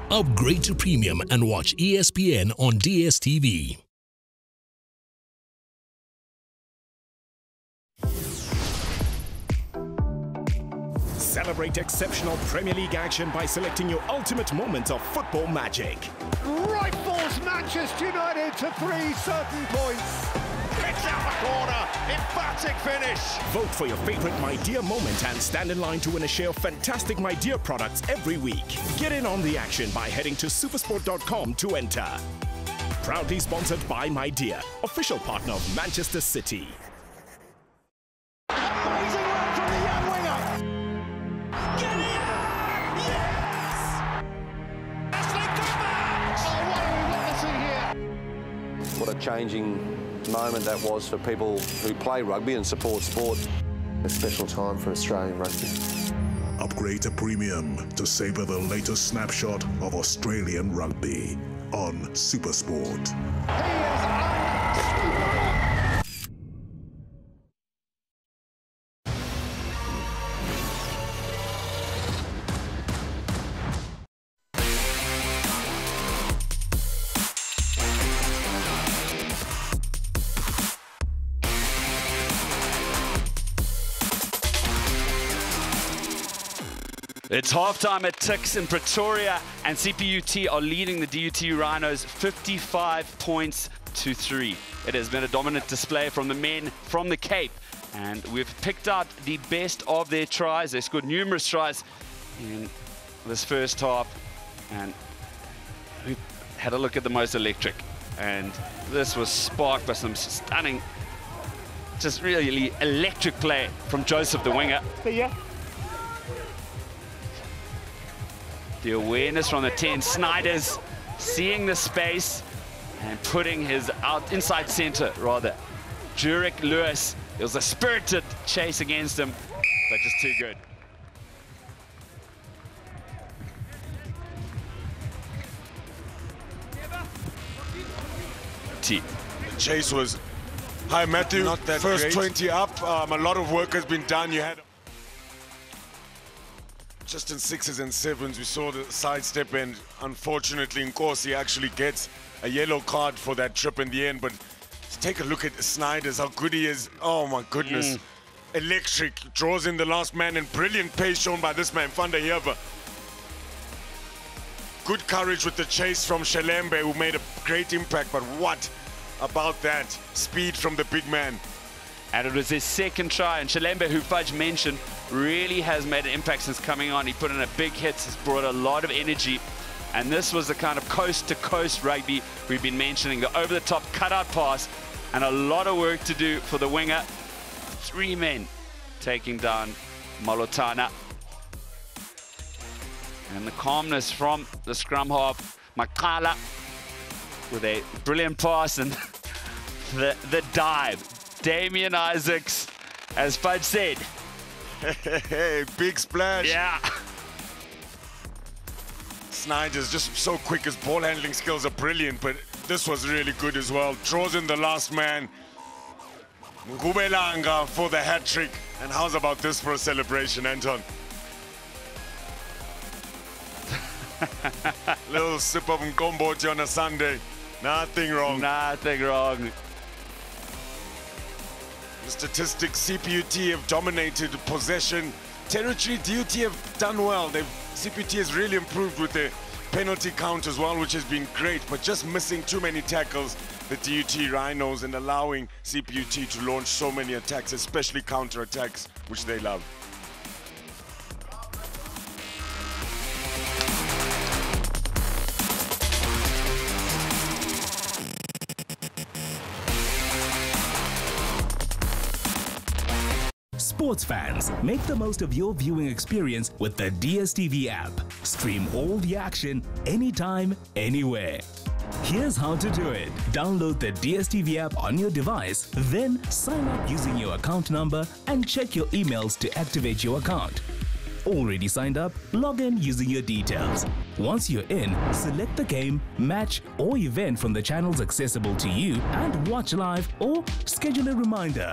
S9: Upgrade to Premium and watch ESPN on DStv.
S10: Celebrate exceptional Premier League action by selecting your ultimate moment of football magic.
S11: Rifles Manchester United to 3 certain points.
S12: It's out the corner, emphatic finish.
S10: Vote for your favorite My Dear moment and stand in line to win a share of fantastic My Dear products every week. Get in on the action by heading to supersport.com to enter. Proudly sponsored by My Dear, official partner of Manchester City.
S11: Amazing run from the young winger. Get in! Yes! Ashley Cooper! Oh, what are we witnessing here?
S13: What a changing moment that was for people who play rugby and support sport. A special time for Australian rugby.
S14: Upgrade to Premium to savor the latest snapshot of Australian rugby on SuperSport.
S1: It's halftime at Tix in Pretoria, and CPUT are leading the DUT Rhinos 55 points to 3. It has been a dominant display from the men from the Cape, and we've picked out the best of their tries. They scored numerous tries in this first half, and we had a look at the most electric. And this was sparked by some stunning, just really electric play from Joseph, the winger. The awareness from the 10, Snyder's seeing the space and putting his inside center, rather. Jurek Lewis, it was a spirited chase against him, but just too good.
S2: The chase was, hi Matthew, not that first great. 20 up, a lot of work has been done. You had just in 6s and 7s, we saw the sidestep, and unfortunately Nkosi actually gets a yellow card for that trip in the end. But take a look at Snyder's, how good he is. Oh my goodness. Electric, draws in the last man, and brilliant pace shown by this man, Van der Heever. Good courage with the chase from Shelembe, who made a great impact, but what about that speed from the big man?
S1: And it was his second try, and Shelembe, who Fudge mentioned, really has made an impact since coming on. He put in a big hit, has brought a lot of energy, and this was the kind of coast-to-coast rugby we've been mentioning, the over-the-top cutout pass, and a lot of work to do for the winger. 3 men taking down Malotana. And the calmness from the scrum half, Makala, with a brilliant pass, and the dive. Damien Isaacs, as Fudge said.
S2: Hey, big splash.
S1: Yeah.
S2: Snyder's just so quick. His ball handling skills are brilliant, but this was really good as well. Draws in the last man. Ngubelanga for the hat trick. And how's about this for a celebration, Anton? Little sip of Nkombothi on a Sunday. Nothing wrong.
S1: Nothing wrong.
S2: The statistics, CPUT have dominated possession. Territory, DUT have done well. CPUT has really improved with their penalty count as well, which has been great, but just missing too many tackles, the DUT Rhinos, and allowing CPUT to launch so many attacks, especially counter-attacks, which they love.
S15: Sports fans, make the most of your viewing experience with the DSTV app. Stream all the action, anytime, anywhere. Here's how to do it. Download the DSTV app on your device, then sign up using your account number and check your emails to activate your account. Already signed up? Log in using your details. Once you're in, select the game, match or event from the channels accessible to you and watch live or schedule a reminder.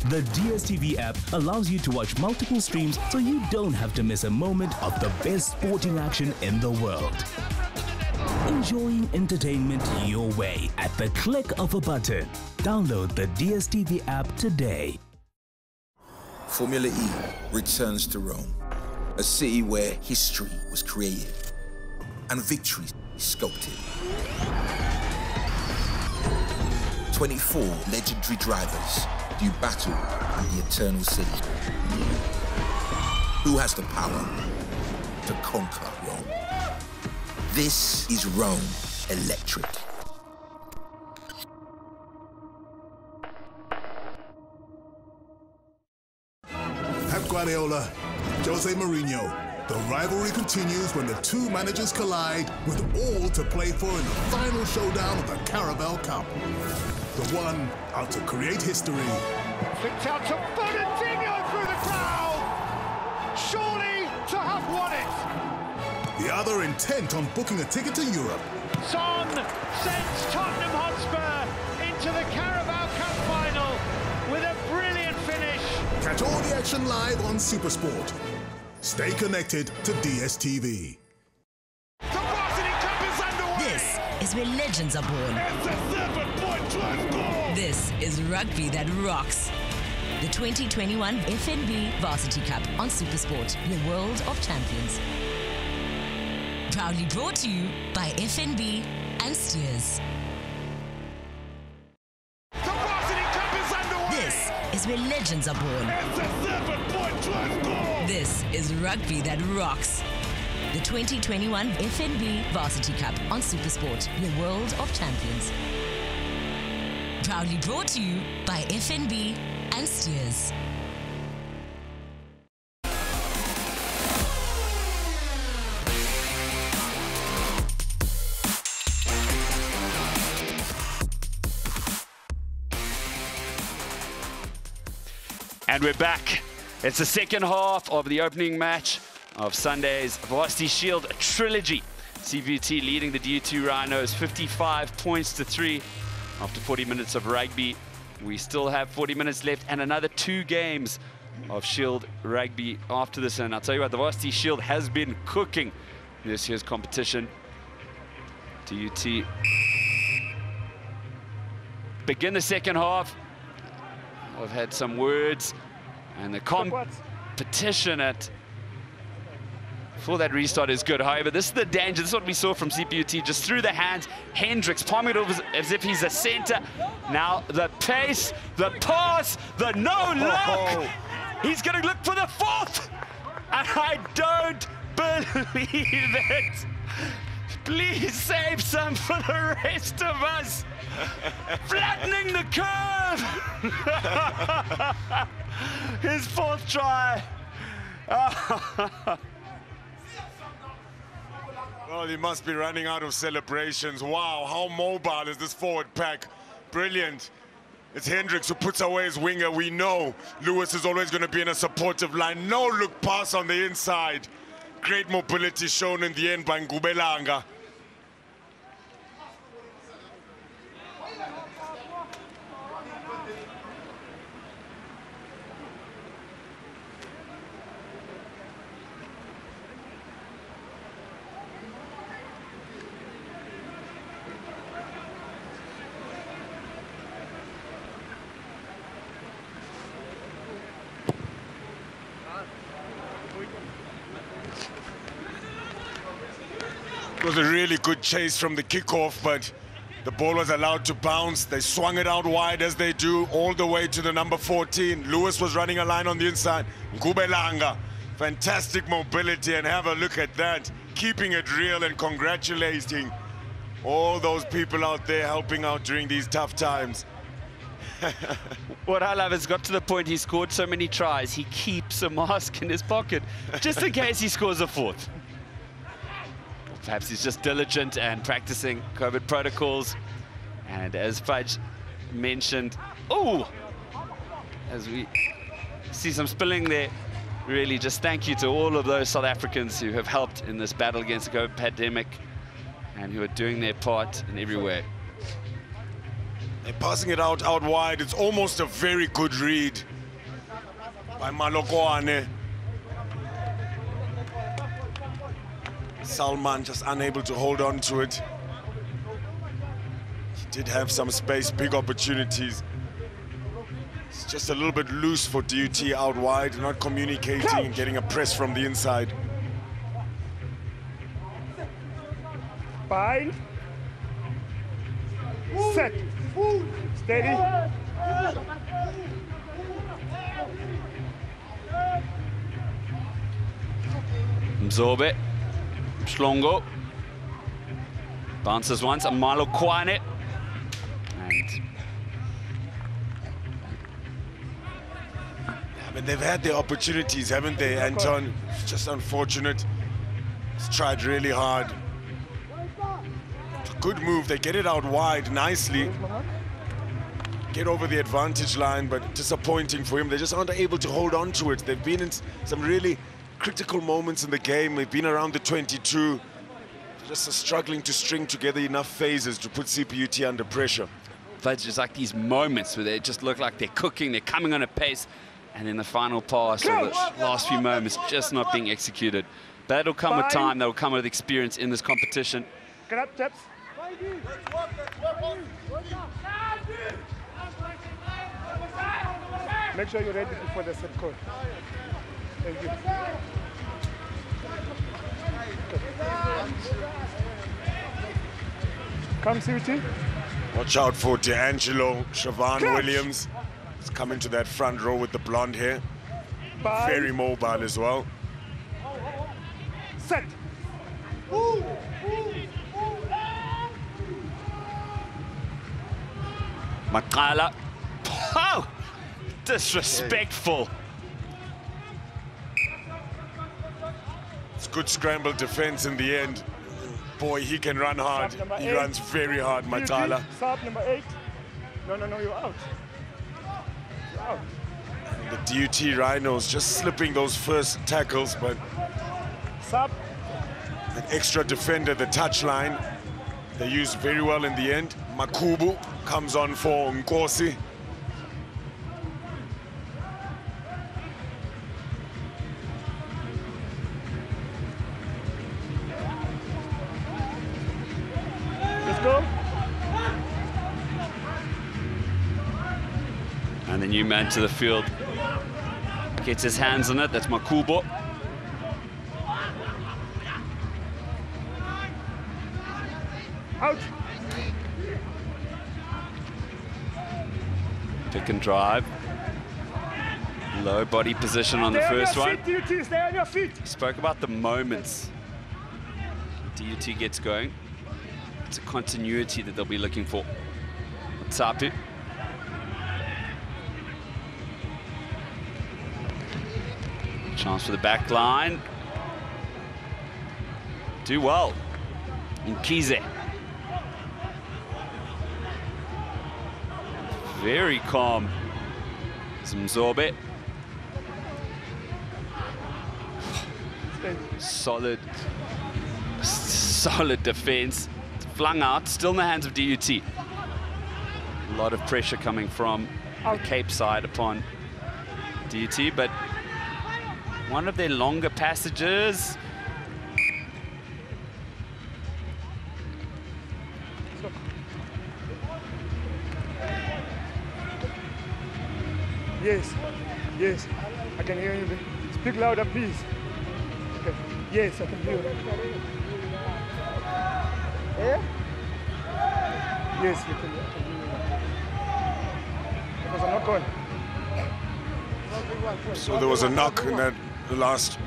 S15: The DSTV app allows you to watch multiple streams so you don't have to miss a moment of the best sporting action in the world. Enjoying entertainment your way at the click of a button. Download the DSTV app today.
S16: Formula E returns to Rome, a city where history was created and victory sculpted. 24 legendary drivers do battle in the eternal city. Who has the power to conquer Rome? This is Rome Electric.
S14: Pep Guardiola, Jose Mourinho. The rivalry continues when the two managers collide, with all to play for in the final showdown of the Carabao Cup. The one out to create history.
S11: Flicked out to Fernandinho through the crowd. Surely to have won it.
S14: The other intent on booking a ticket to Europe.
S11: Son sends Tottenham Hotspur into the Carabao Cup final with a brilliant finish.
S14: Catch all the action live on SuperSport. Stay connected to DSTV.
S12: The Varsity Cup is underway.
S17: This is where legends are born.
S12: It's a 7-point twist goal.
S17: This is rugby that rocks. The 2021 FNB Varsity Cup on SuperSport, your world of champions. Proudly brought to you by FNB and Steers.
S12: The Varsity Cup is underway.
S17: This is where legends are born.
S12: It's a 7-point twist goal.
S17: This is rugby that rocks. The 2021 FNB Varsity Cup on SuperSport, your world of champions. Proudly brought to you by FNB and Steers.
S1: And we're back. It's the second half of the opening match of Sunday's Varsity Shield trilogy. CPUT leading the DUT Rhinos 55 points to 3 after 40 minutes of rugby. We still have 40 minutes left and another 2 games of Shield rugby after this. And I'll tell you what, the Varsity Shield has been cooking this year's competition. DUT begin the second half. I've had some words, and the competition for that restart is good. However, this is the danger. This is what we saw from CPUT, just through the hands. Hendricks palming it over as if he's a center. Now the pace, the pass, the no look. He's going to look for the 4th, and I don't believe it. Please save some for the rest of us. Flattening the curve. His 4th try.
S2: Well, he must be running out of celebrations. Wow, how mobile is this forward pack? Brilliant. It's Hendricks who puts away his winger. We know Lewis is always going to be in a supportive line. No look pass on the inside. Great mobility shown in the end by Ngubelanga. It was a really good chase from the kickoff, but the ball was allowed to bounce. They swung it out wide as they do, all the way to the number 14. Lewis was running a line on the inside. Ngubelanga, fantastic mobility, and have a look at that. Keeping it real and congratulating all those people out there helping out during these tough times.
S1: What I love is got to the point he scored so many tries, he keeps a mask in his pocket, just in case he scores a fourth. Perhaps he's just diligent and practicing COVID protocols. And as Fudge mentioned, as we see some spilling there, really just thank you to all of those South Africans who have helped in this battle against the COVID pandemic and who are doing their part in every way.
S2: They're passing it out wide. It's almost a very good read by Malokwane. Salman just unable to hold on to it. He did have some space, big opportunities. It's just a little bit loose for DUT out wide, not communicating and getting a press from the inside.
S3: Bind. Set. Steady.
S1: Mzobe. Shlongo. Bounces once. Malokwane. And
S2: I mean, they've had their opportunities, haven't they, Anton? It's just unfortunate. He's tried really hard. Good move. They get it out wide nicely. Get over the advantage line, but disappointing for him. They just aren't able to hold on to it. They've been in some really critical moments in the game. They've been around the 22. Just struggling to string together enough phases to put CPUT under pressure.
S1: But just like these moments where they just look like they're cooking, they're coming on a pace, and then the final pass or the last few moments just not being executed. But that'll come with time, that'll come with experience in this competition.
S3: Grab taps. Make sure you're ready before the set call. Thank you. Come, CPUT.
S2: Watch out for D'Angelo. Siobhan Williams is coming to that front row with the blonde hair. Very mobile as well.
S3: Set.
S1: Makala. Oh! Disrespectful.
S2: It's good scramble defense in the end. Boy, he can run hard. He runs very hard, Matala.
S3: Sub number 8. No, you're out. You're out.
S2: The DUT Rhinos just slipping those first tackles, but
S3: sub.
S2: An extra defender, the touchline, they used very well in the end. Makubu comes on for Nkosi.
S3: Go.
S1: And the new man to the field gets his hands on it. That's Makubo.
S3: Out.
S1: Pick and drive. Low body position on the first one.
S3: Stay on your feet.
S1: Spoke about the moments DUT gets going. It's a continuity that they'll be looking for. Tsapu. Chance for the back line. Do well. Nkize. Very calm. Mzobe. Solid defense. Flung out, still in the hands of DUT. A lot of pressure coming from the Cape side upon DUT, but one of their longer passages.
S3: Yes, I can hear you. Speak louder, please. Okay. Yes, I can hear you. Yes, you can. There was a knock on.
S2: So there was a knock in that last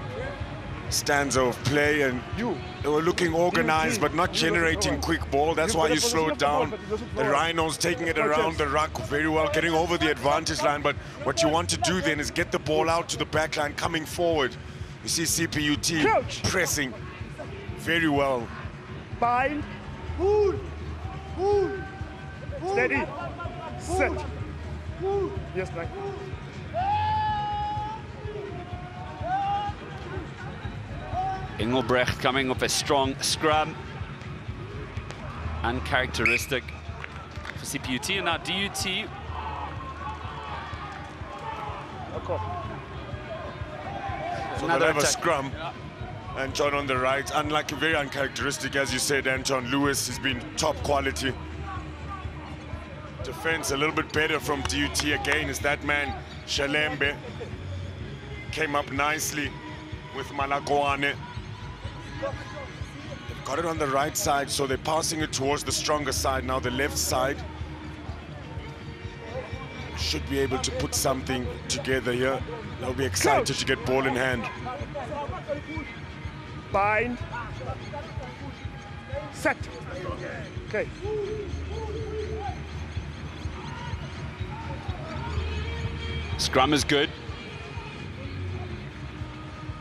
S2: stanza of play, and they were looking organized but not generating quick ball. That's why you slowed down. The Rhinos taking it around the ruck very well, getting over the advantage line. But what you want to do then is get the ball out to the back line, coming forward. You see CPUT pressing very well.
S3: Bind. Steady. Set. Yes, right.
S1: Engelbrecht coming up a strong scrum. Uncharacteristic for CPUT, and now DUT.
S2: So they'll have a scrum. And John on the right, unlike very uncharacteristic, as you said, Anton. Lewis has been top quality. Defense a little bit better from DUT again, is that man, Shalembe. Came up nicely with Malagwane. They've got it on the right side, so they're passing it towards the stronger side. Now the left side should be able to put something together here. They'll be excited to get ball in hand.
S3: Bind. Set. Okay.
S1: Scrum is good.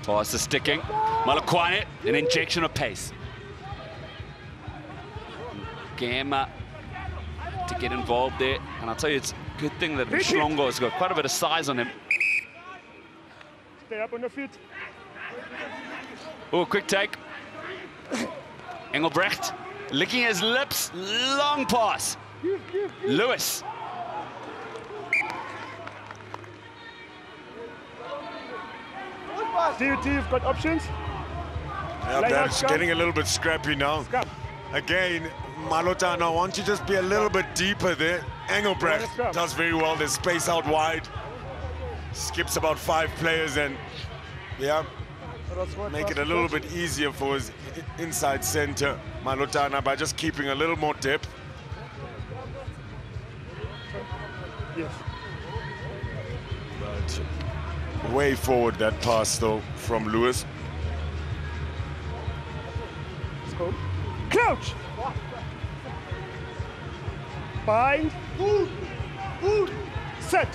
S1: Pass is sticking. Malakwane, an injection of pace. Gamma to get involved there. And I'll tell you, it's a good thing that Mhlongo's got quite a bit of size on him.
S3: Stay up on your feet.
S1: Oh, quick take. Engelbrecht licking his lips. Long pass. Lewis.
S3: DUT, you've got options.
S2: Yeah, that's getting a little bit scrappy now. Again, Malotana, I want you to just be a little bit deeper there. Engelbrecht does very well. There's space out wide. Skips about 5 players and, yeah, make it a little bit easier for his inside center, Malotana, by just keeping a little more depth.
S3: Yes.
S2: But way forward that pass though from Lewis.
S3: Let's go. Crouch. Bind. Set.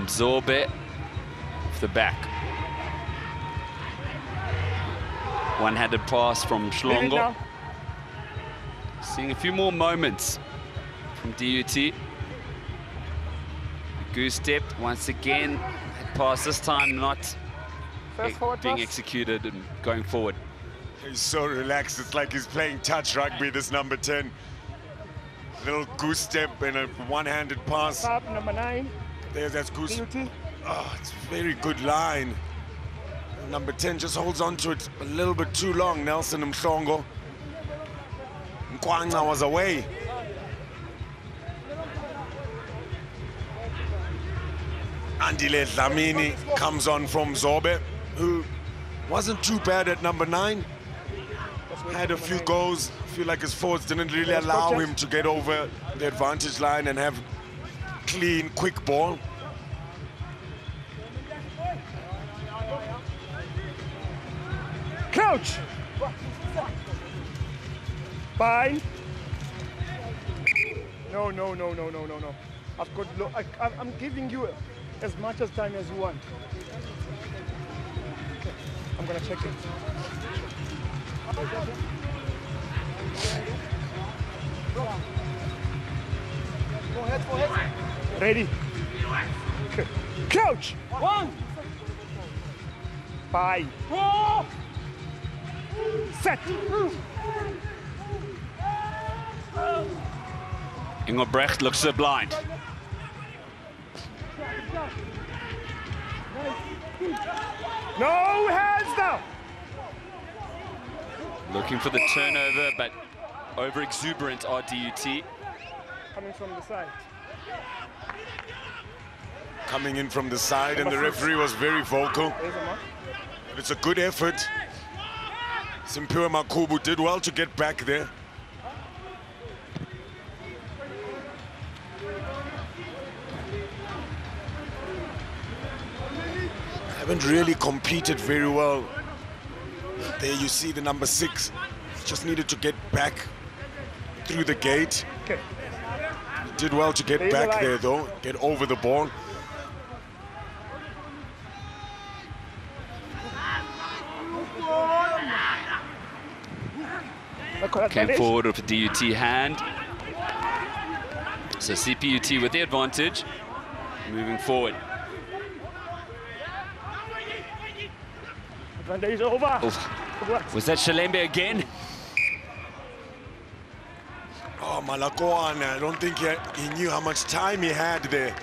S1: Zorbe off the back. One-handed pass from Mhlongo. Seeing a few more moments from DUT. Goose step once again. Pass this time not being executed and going forward.
S2: He's so relaxed. It's like he's playing touch rugby, this number 10. Little goose step and a one-handed pass.
S3: Top number 9.
S2: There's that goose. Oh, it's a very good line. Number 10 just holds on to it a little bit too long. Nelson Mhlongo. Nkwanga was away. Andile Dlamini comes on from Zorbe, who wasn't too bad at number 9. Had a few goals. I feel like his forwards didn't really allow him to get over the advantage line and have clean, quick ball.
S3: Crouch. Bind. No. I've got low. I'm giving you as much as time as you want. Okay. I'm gonna check it. Go ahead. Ready. Okay. Crouch. 1. Bind. Set.
S1: Engelbrecht looks blind.
S3: No hands down.
S1: Looking for the turnover, but over-exuberant are DUT.
S3: Coming from the side.
S2: Coming in from the side, and the referee was very vocal. It's a good effort. Simpiwe Makubu did well to get back there. Haven't really competed very well. There you see the number 6. Just needed to get back through the gate.
S3: Okay.
S2: Did well to get back there though, get over the ball.
S1: Came forward with a DUT hand. So CPUT with the advantage, moving forward.
S3: Advantage over.
S1: Was that Shalembe again?
S2: Oh, Malakwane, I don't think he knew how much time he had there.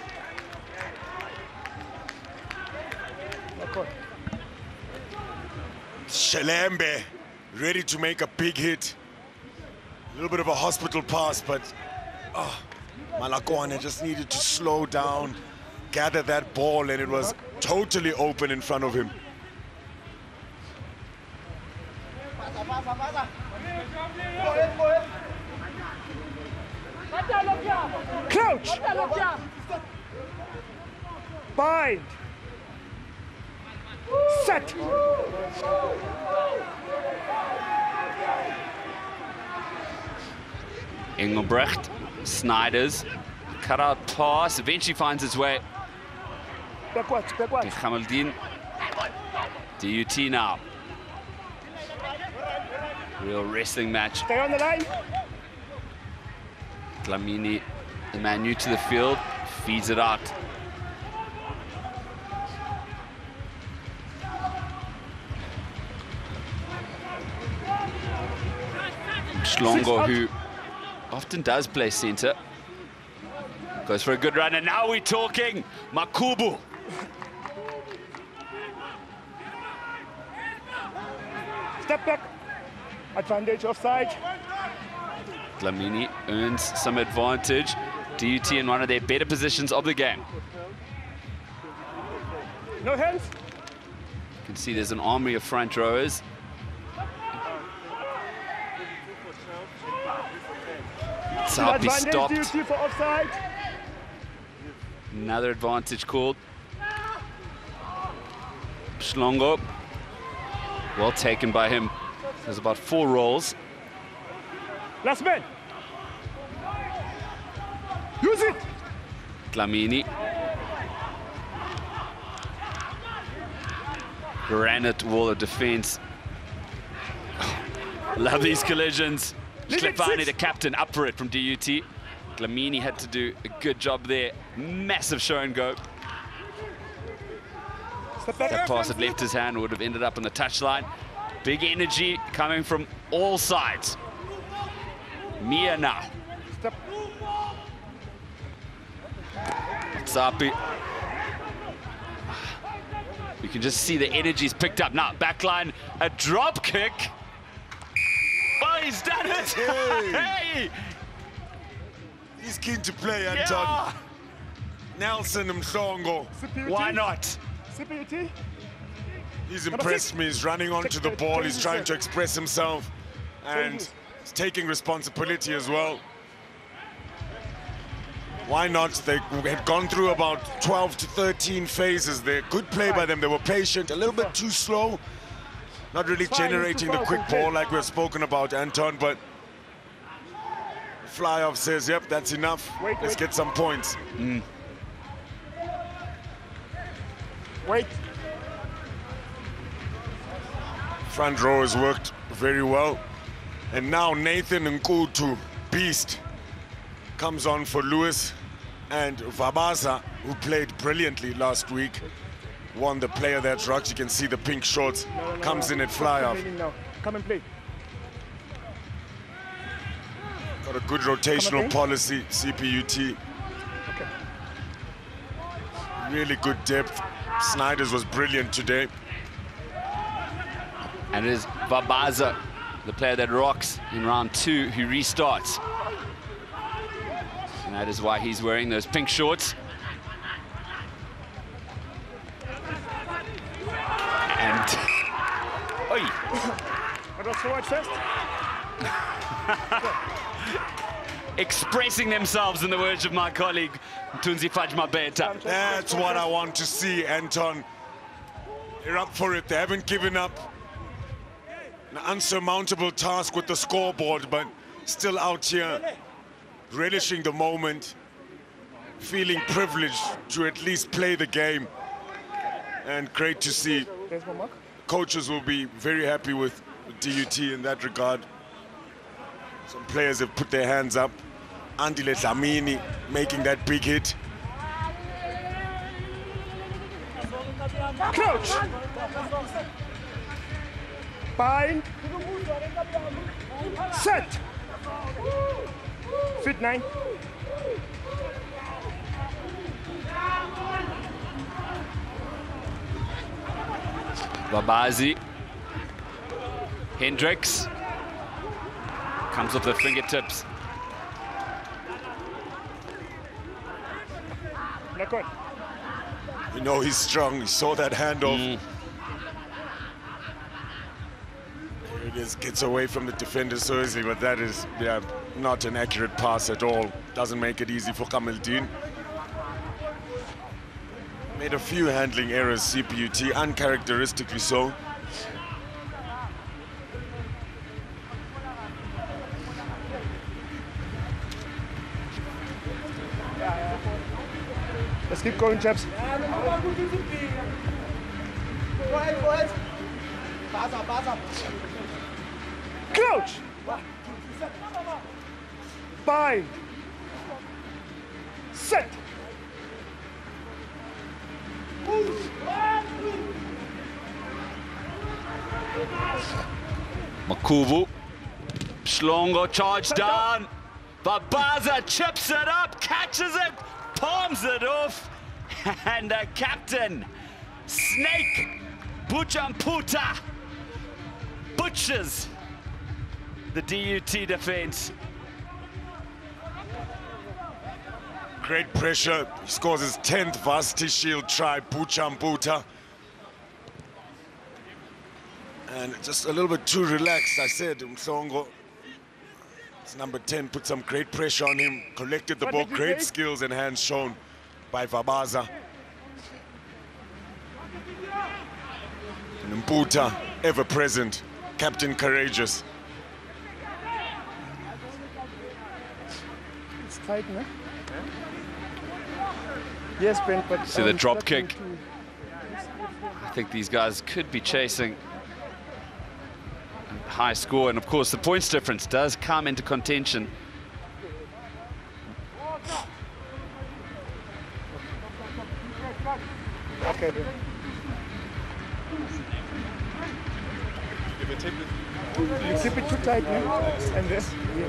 S2: Shalembe, ready to make a big hit. A little bit of a hospital pass, but Malakwane just needed to slow down, gather that ball, and it was totally open in front of him.
S3: Crouch! Bind! Set!
S1: Engelbrecht, Snyder's cut-out pass, eventually finds its way.
S3: Backwards, backwards.
S1: Khamaldin, DUT now. Real wrestling match.
S3: Stay on the line.
S1: Dlamini, the man new to the field, feeds it out. Schlongo, who often does play center, goes for a good run, and now we're talking. Makubu.
S3: Step back. Advantage offside.
S1: Dlamini earns some advantage. DUT in one of their better positions of the game.
S3: No hands.
S1: You can see there's an army of front rowers. Sapi stopped.
S3: DUT for offside.
S1: Another advantage called. Schlongo. Well taken by him. There's about 4 rolls.
S3: Last man. Use it.
S1: Dlamini. Granite wall of defense. Love these collisions. Schlepani, the captain, up for it from DUT. Dlamini had to do a good job there. Massive show and go. That pass had left his hand, would have ended up on the touchline. Big energy coming from all sides. Mia now. Sapi. You can just see the energy's picked up. Now, backline, a drop kick. Oh, he's done it! Hey!
S2: He's keen to play, Anton.
S1: Yeah.
S2: Nelson Mhlongo.
S1: Why not?
S3: CPUT.
S2: He's impressed me. He's running onto the ball. He's trying to express himself. And he's taking responsibility as well. Why not? They had gone through about 12 to 13 phases there. Good play by them. They were patient, a little bit too slow. Not really generating the quick ball like we've spoken about, Anton, but fly-off says, yep, that's enough. Let's get some points.
S3: Wait.
S2: Front row has worked very well. And now Nathan Nkutu, beast, comes on for Lewis. And Vabaza, who played brilliantly last week, won the player that rocks. You can see the pink shorts, comes in at fly-off.
S3: Come and play.
S2: Got a good rotational policy, CPUT.
S3: Okay.
S2: Really good depth. Snyder's was brilliant today.
S1: And it is Vabaza, the player that rocks in round 2, who restarts. And that is why he's wearing those pink shorts. And
S3: Cross forward first.
S1: Expressing themselves, in the words of my colleague, Tunzi Fajmabeta.
S2: That's what I want to see, Anton. They're up for it. They haven't given up. An unsurmountable task with the scoreboard, but still out here, relishing the moment, feeling privileged to at least play the game. And great to see. Coaches will be very happy with DUT in that regard. Some players have put their hands up. Andile Dlamini making that big hit.
S3: Crouch. Bind. Set. Fit 9.
S1: Babazi. Hendricks. Comes off the fingertips.
S2: You know he's strong. You saw that handoff. There it is. Gets away from the defender so easily, but that is, yeah, not an accurate pass at all. Doesn't make it easy for Kamaldeen. Made a few handling errors, CPUT, uncharacteristically so.
S3: Let's keep going, chaps.
S4: Go ahead, go ahead. Pass up.
S3: Crouch. Bind. Set.
S1: Makuvu. Shlongo charge down. Babaza chips it up, catches it, palms it off. And the captain, Snake Buchamputa, butchers the DUT defense.
S2: Great pressure. He scores his 10th Varsity Shield try, Buchamputa. And just a little bit too relaxed, I said. Mhlongo, it's number 10, put some great pressure on him, collected the ball, great skills and hands shown by Vabaza. And Mputa, ever present, Captain Courageous.
S3: It's tight, no? Yes, Ben, but...
S1: See the drop kick. I think these guys could be chasing a high score, and of course the points difference does come into contention.
S3: Okay, Ben. You keep it too tight, man. And this, yeah.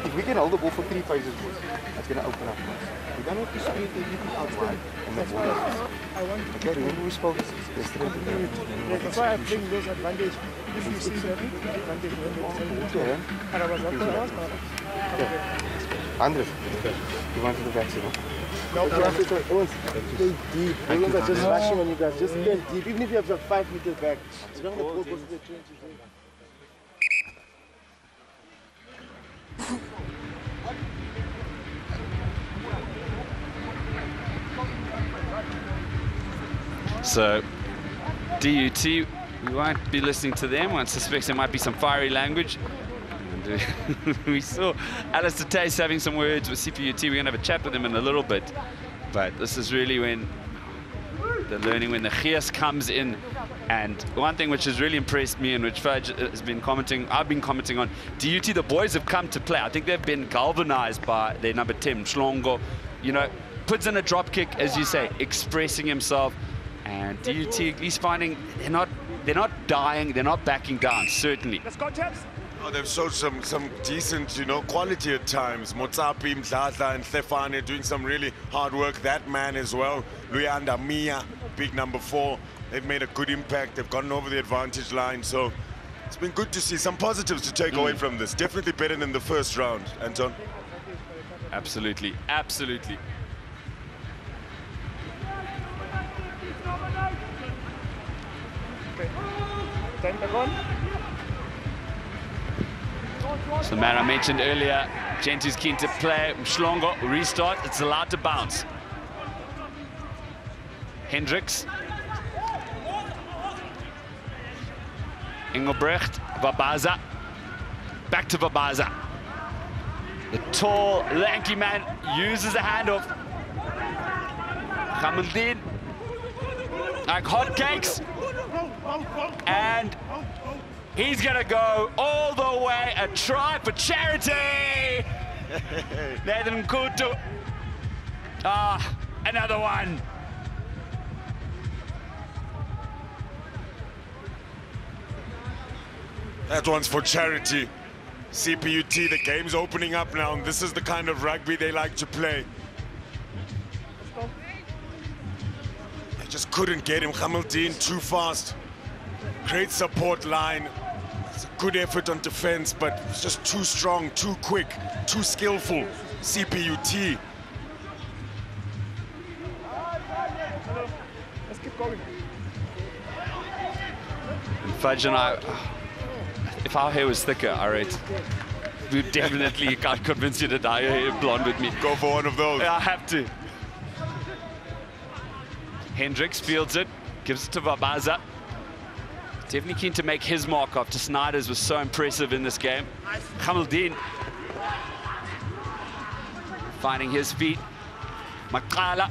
S18: If we can hold the ball for 3 phases, that's going to open up. We don't have to speed the people outside and the ball does. Okay, remember we spoke yesterday.
S3: Yeah, that's why I'm playing those advantage. If you see that advantage and I was up to
S18: Andres, you wanted the vaccine?
S4: No, you have to stay deep. Brilliant are just rushing on you guys. Just stay deep. Even if you have 5 meters back, as long as the ball goes to the trenches.
S1: So, DUT, we won't be listening to them. One suspects there might be some fiery language. And, we saw Alistair Tace having some words with CPUT. We're going to have a chat with him in a little bit. But this is really when the learning, when the Gees comes in. And one thing which has really impressed me and which Fudge has been commenting, I've been commenting on, DUT, the boys have come to play. I think they've been galvanized by their number 10, Shlongo. You know, puts in a drop kick, as you say, expressing himself. And DUT at least finding they're not dying, they're not backing down, certainly.
S3: Let's go, chaps.
S2: Oh, they've showed some decent, you know, quality at times. Motsapi, Mdladla, and Stefane doing some really hard work. That man as well. Luyanda, Mia, big number 4. They've made a good impact. They've gotten over the advantage line. So it's been good to see some positives to take away from this. Definitely better than the first round, Anton.
S1: Absolutely, absolutely. So the man I mentioned earlier, Gentu's keen to play. Mshlongo, restart, it's allowed to bounce. Hendricks. Engelbrecht, Vabaza. Back to Vabaza. The tall, lanky man uses a handoff. Hamildin, like hotcakes. And he's gonna go all the way, a try for charity. Nathan Kutu. Ah, another one.
S2: That one's for charity. CPUT, the game's opening up now, and this is the kind of rugby they like to play. They just couldn't get him. Hamildin too fast. Great support line. It's a good effort on defense, but it's just too strong, too quick, too skillful. CPUT.
S3: Let's keep going.
S1: Fudge and I, if our hair was thicker, all right, we definitely can't convince you to dye your hair blonde with me.
S2: Go for one of those.
S1: Yeah, I have to. Hendricks fields it, gives it to Vabaza. Definitely keen to make his mark after Snyder's was so impressive in this game. Hamildin finding his feet. Makala.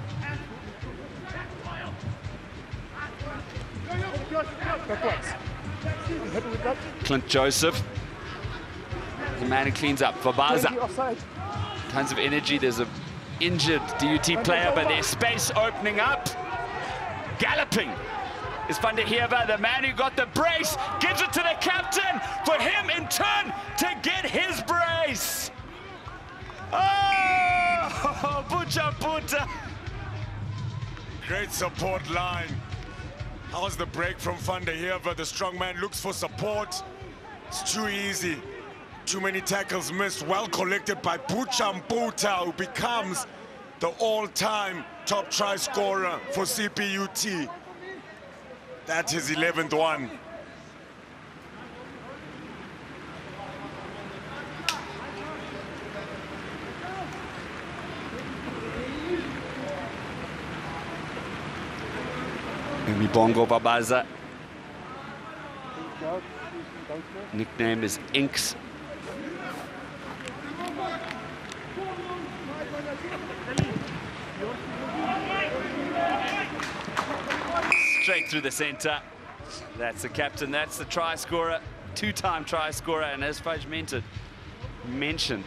S1: Clint Joseph. The man who cleans up. Vabaza. Tons of energy. There's an injured DUT player, but there's space opening up. Galloping is Van der Heever, the man who got the brace, gives it to the captain for him in turn to get his brace. Oh, Bucha Puta.
S2: Great support line. How's the break from Van der Heever? The strong man looks for support. It's too easy. Too many tackles missed. Well collected by Bucha Puta, who becomes the all-time top try scorer for CPUT. That's his 11th one.
S1: Bongo Vabaza. Nickname is Inks. Straight through the center. That's the captain, that's the try scorer, two-time try scorer, and as Fudge mentioned,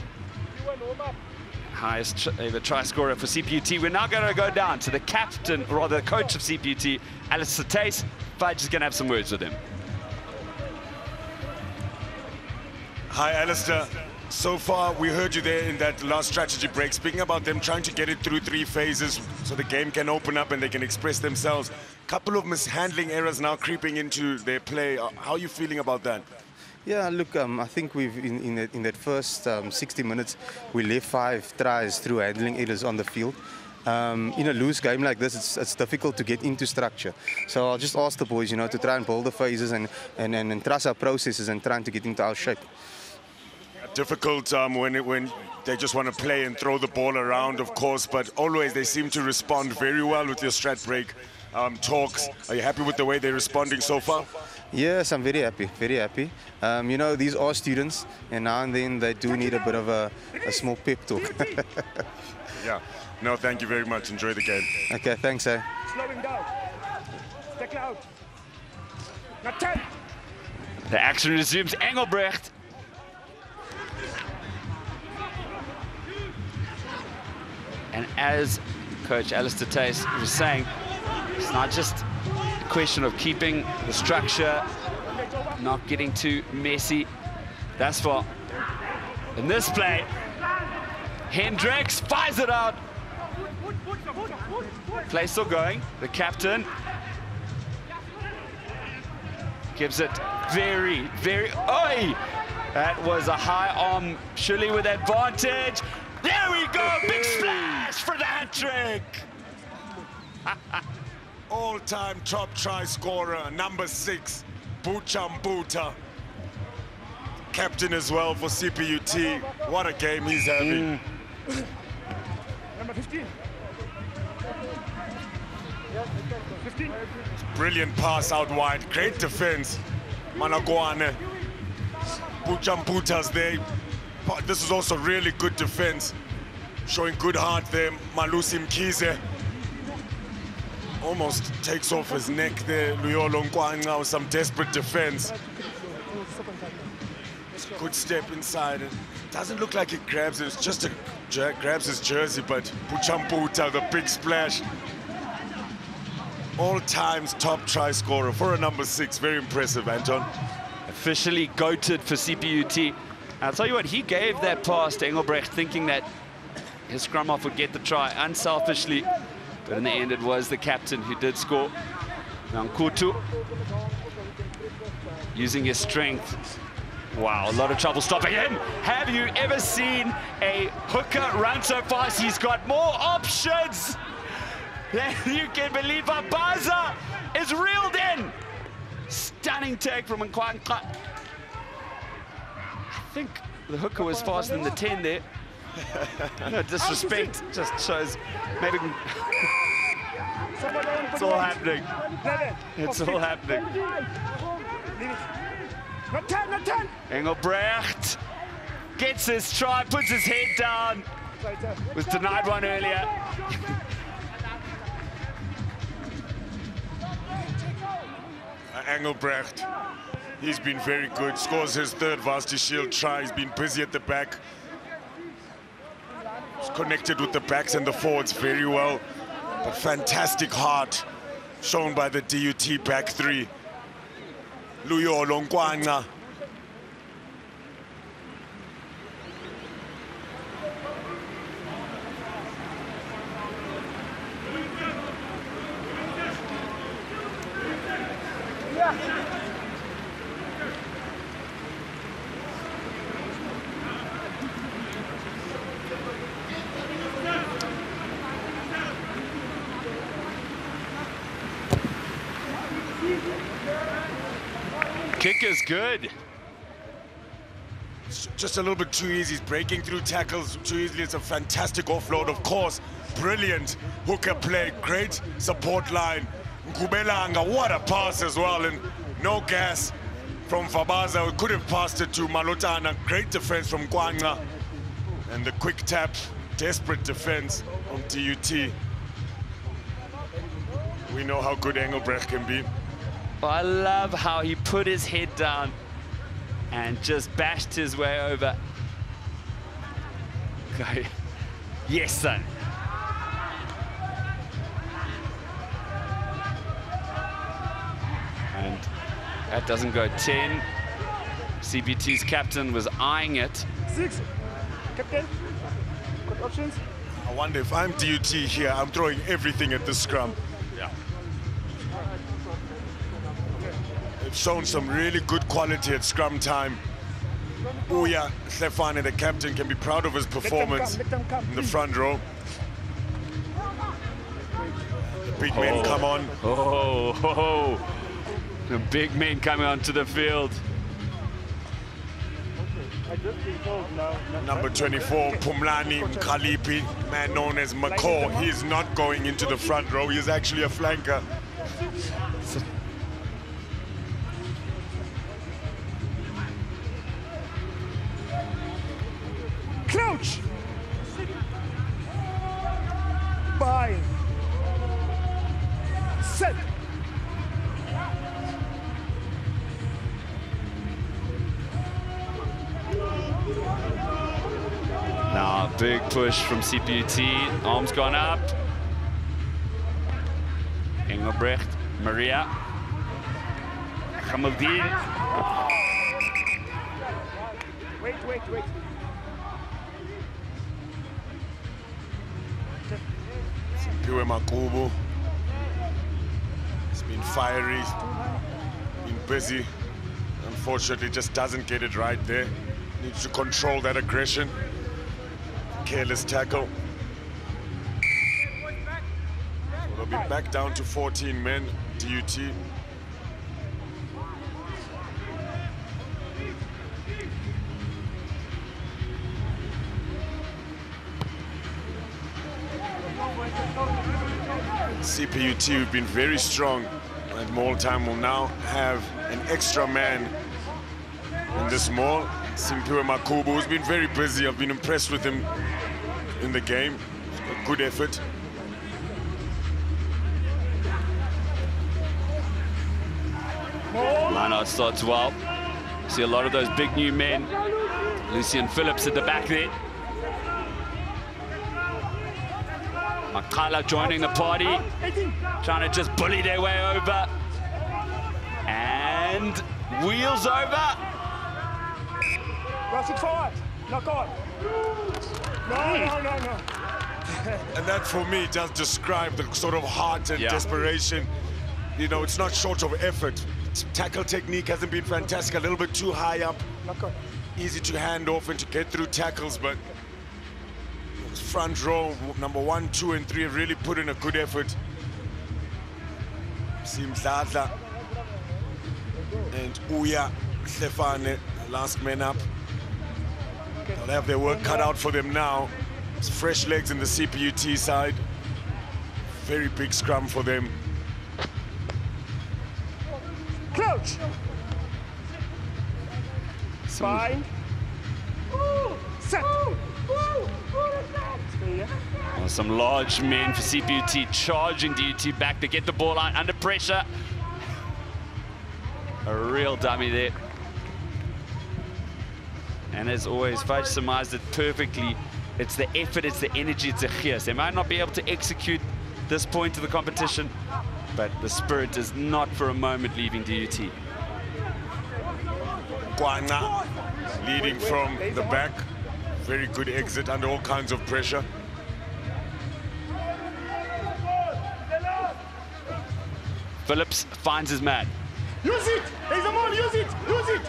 S1: highest ever try scorer for CPUT. We're now going to go down to the captain, or rather the coach of CPUT, Alistair Tace. Fudge is going to have some words with him.
S2: Hi, Alistair. So far, we heard you there in that last strategy break, speaking about them trying to get it through 3 phases so the game can open up and they can express themselves. Couple of mishandling errors now creeping into their play. How are you feeling about that?
S18: Yeah, look, I think we've in that first 60 minutes, we left 5 tries through handling errors on the field. In a loose game like this, it's difficult to get into structure. So I'll just ask the boys, you know, to try and build the phases and trust our processes and trying to get into our shape.
S2: Difficult when they just want to play and throw the ball around, of course, but always they seem to respond very well with your strat break talks. Are you happy with the way they're responding so far?
S18: Yes, I'm very happy, very happy. You know, these are students, and now and then they do need a bit of a small pep talk.
S2: Yeah, no, thank you very much. Enjoy the game.
S18: Okay, thanks, eh?
S3: Slow him down. Stick out. Not 10.
S1: The action resumes. Engelbrecht. And as Coach Alistair Tace was saying, it's not just a question of keeping the structure, not getting too messy. That's for, in this play, Hendricks fires it out. Play still going. The captain gives it very, oi! That was a high arm, surely with advantage. There we go, big splash for the hat trick.
S2: All-time top try scorer, number 6, Buchambuta. Captain as well for CPUT. What a game he's having.
S3: Number 15. 15.
S2: Brilliant pass out wide, great defense. Managwane. Buchamputa's there. But this is also really good defense. Showing good heart there. Malusi Mkhize almost takes off his neck there. Luyolo Nkwanga with some desperate defense. Good step inside. It doesn't look like he grabs it. It's just grabs his jersey, but Buchamputa, the big splash. All times top try scorer for a number 6. Very impressive, Anton.
S1: Officially goated for CPUT. I'll tell you what, he gave that pass to Engelbrecht thinking that his scrum off would get the try unselfishly, but in the end it was the captain who did score. Nkutu using his strength. Wow, a lot of trouble stopping him. Have you ever seen a hooker run so fast? He's got more options than you can believe. Abaza is reeled in. Stunning take from Nkwanga. I think the hooker was faster than the 10 there. No disrespect, just shows maybe. It's all happening. It's all happening.
S3: Not 10, not 10.
S1: Engelbrecht gets his try, puts his head down. Was denied one earlier.
S2: Engelbrecht, he's been very good. Scores his 3rd Varsity Shield try. He's been busy at the back. He's connected with the backs and the forwards very well. But fantastic heart shown by the DUT back 3. Luyolo Nkwanga.
S1: Kick is good.
S2: It's just a little bit too easy. He's breaking through tackles too easily. It's a fantastic offload, of course. Brilliant hooker play. Great support line. Nkubelanga, what a pass as well. And no gas from Fabaza. We could have passed it to Malotana. Great defense from Nkwanga. And the quick tap, desperate defense from DUT. We know how good Engelbrecht can be.
S1: I love how he put his head down and just bashed his way over. Okay. Yes, son. And that doesn't go 10. CPT's captain was eyeing it.
S3: 6. Captain, got options?
S2: I wonder if I'm DUT here, I'm throwing everything at the scrum.
S1: Yeah.
S2: They've shown some really good quality at scrum time. Uya Stefane, the captain, can be proud of his performance in the front row. The big men come on.
S1: The big men coming onto the field.
S2: Number 24, Pumlani Mkhalipi, man known as McCaw. He is not going into the front row. He is actually a flanker.
S3: Crouch! Bind. Set.
S1: Now, big push from CPUT. Arms gone up. Engelbrecht, Maria. Hamildin.
S3: Wait.
S2: CPUT Makubu. He's been fiery, been busy. Unfortunately, just doesn't get it right there. Needs to control that aggression. Careless tackle. So they'll be back down to 14 men, DUT. CPUT have been very strong, and maul time will now have an extra man in this maul. CPUT Makubu, who's been very busy. I've been impressed with him in the game. A good effort.
S1: Rhinos starts well. See a lot of those big new men. Lucian Phillips at the back there. Makala joining the party, trying to just bully their way over. And wheels over.
S3: Rush it forward. Knock on. No.
S2: And that, for me, does describe the sort of heart and desperation. You know, it's not short of effort. Tackle technique hasn't been fantastic, a little bit too high up. Easy to hand off and to get through tackles, but front row, number 1, 2, and 3 have really put in a good effort. Seems Zadla and Uya Stefane, last men up. They'll have their work cut out for them now. It's fresh legs in the CPUT side. Very big scrum for them.
S3: Crouch. Spine. Set.
S1: Well, some large men for CPUT charging DUT back to get the ball out under pressure. A real dummy there. And as always, Fudge surmised it perfectly. It's the effort, it's the energy, it's the gears. They might not be able to execute this point of the competition, but the spirit is not for a moment leaving DUT.
S2: Guana leading from the back. Very good exit under all kinds of pressure.
S1: Phillips finds his man.
S3: Use it! There's a man, use it! Use it!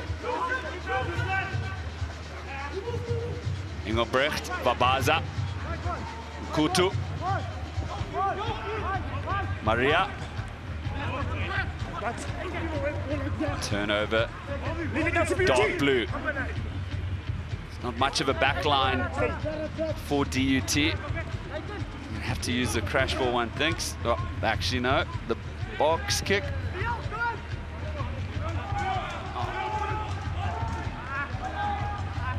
S1: Engelbrecht, Babaza, Kutu, Maria. Turnover, dark blue. It's not much of a back line for DUT. You have to use the crash ball, one thinks. Oh, actually, no. The box kick.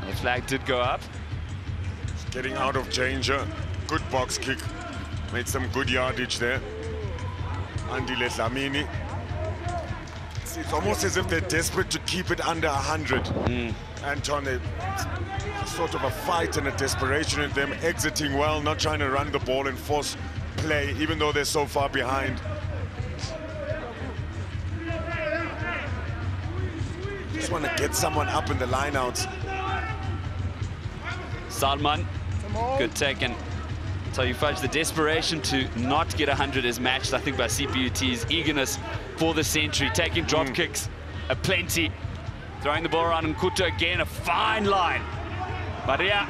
S1: The flag did go up.
S2: Getting out of danger. Good box kick. Made some good yardage there. Andile Dlamini. It's almost as if they're desperate to keep it under 100. Anton, sort of a fight and a desperation in them, exiting well, not trying to run the ball and force play, even though they're so far behind. Just want to get someone up in the lineouts.
S1: Salman, good taken. So you Fudge, the desperation to not get 100 is matched, I think, by CPUT's eagerness for the century, taking drop kicks aplenty. Throwing the ball around, and Kutu again, a fine line. Maria.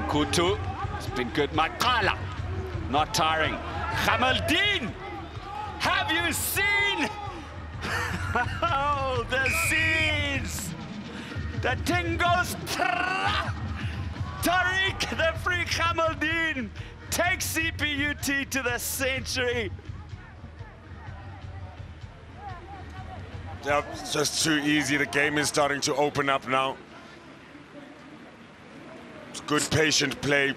S1: Kutu, it's been good. Makala, not tiring. Hamaldin, have you seen? Oh, the scenes. The thing goes. Tariq, the free Hamaldin, takes CPUT to the century.
S2: Yep, it's just too easy. The game is starting to open up now. It's good, patient play.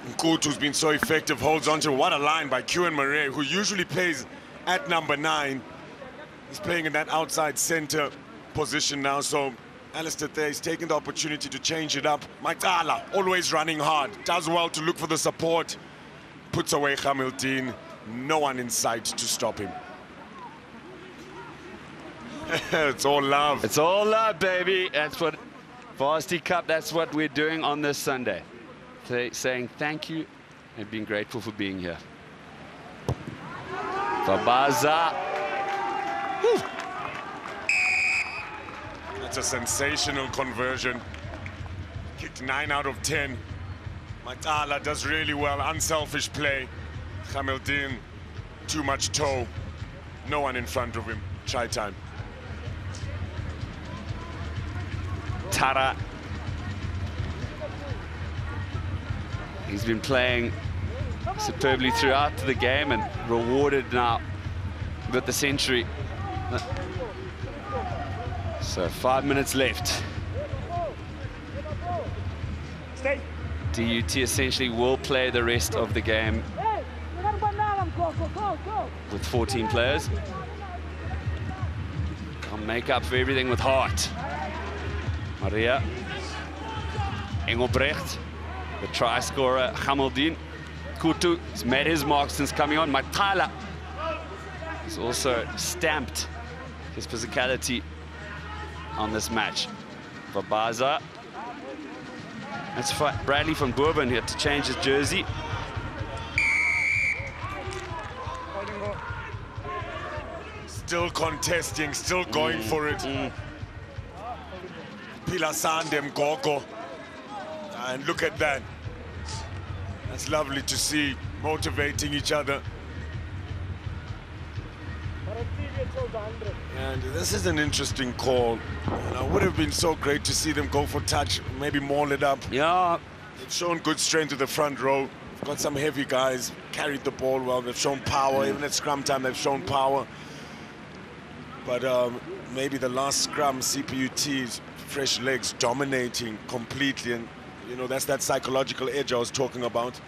S2: Nkutu's been so effective, holds on to what a line by Kieran Murray, who usually plays at number 9. He's playing in that outside center position now, so Alistair there is taking the opportunity to change it up. Maitala, always running hard, does well to look for the support. Puts away Hamilton. No one in sight to stop him. It's all love.
S1: It's all love, baby. That's what Varsity Cup, that's what we're doing on this Sunday. Saying thank you and being grateful for being here. Fabaza.
S2: It's a sensational conversion. Kicked 9 out of 10. Matala does really well. Unselfish play. Hamildin, too much toe. No one in front of him. Try time.
S1: Tara. He's been playing superbly throughout the game and rewarded now with the century. So 5 minutes left. DUT essentially will play the rest of the game with 14 players. I'll make up for everything with heart. Maria Engelbrecht, the try scorer, Hamildin. Kutu has made his mark since coming on. Matala has also stamped his physicality on this match. Vabaza. That's Bradley from Bourbon here to change his jersey.
S2: Still contesting, still going for it. Pilasandem Gogo. And look at that. That's lovely to see, motivating each other. And this is an interesting call. And it would have been so great to see them go for touch, maybe maul it up.
S1: Yeah.
S2: They've shown good strength to the front row. They've got some heavy guys, carried the ball well. They've shown power. Even at scrum time, they've shown power. But maybe the last scrum, CPUT's fresh legs dominating completely. And, you know, that's that psychological edge I was talking about.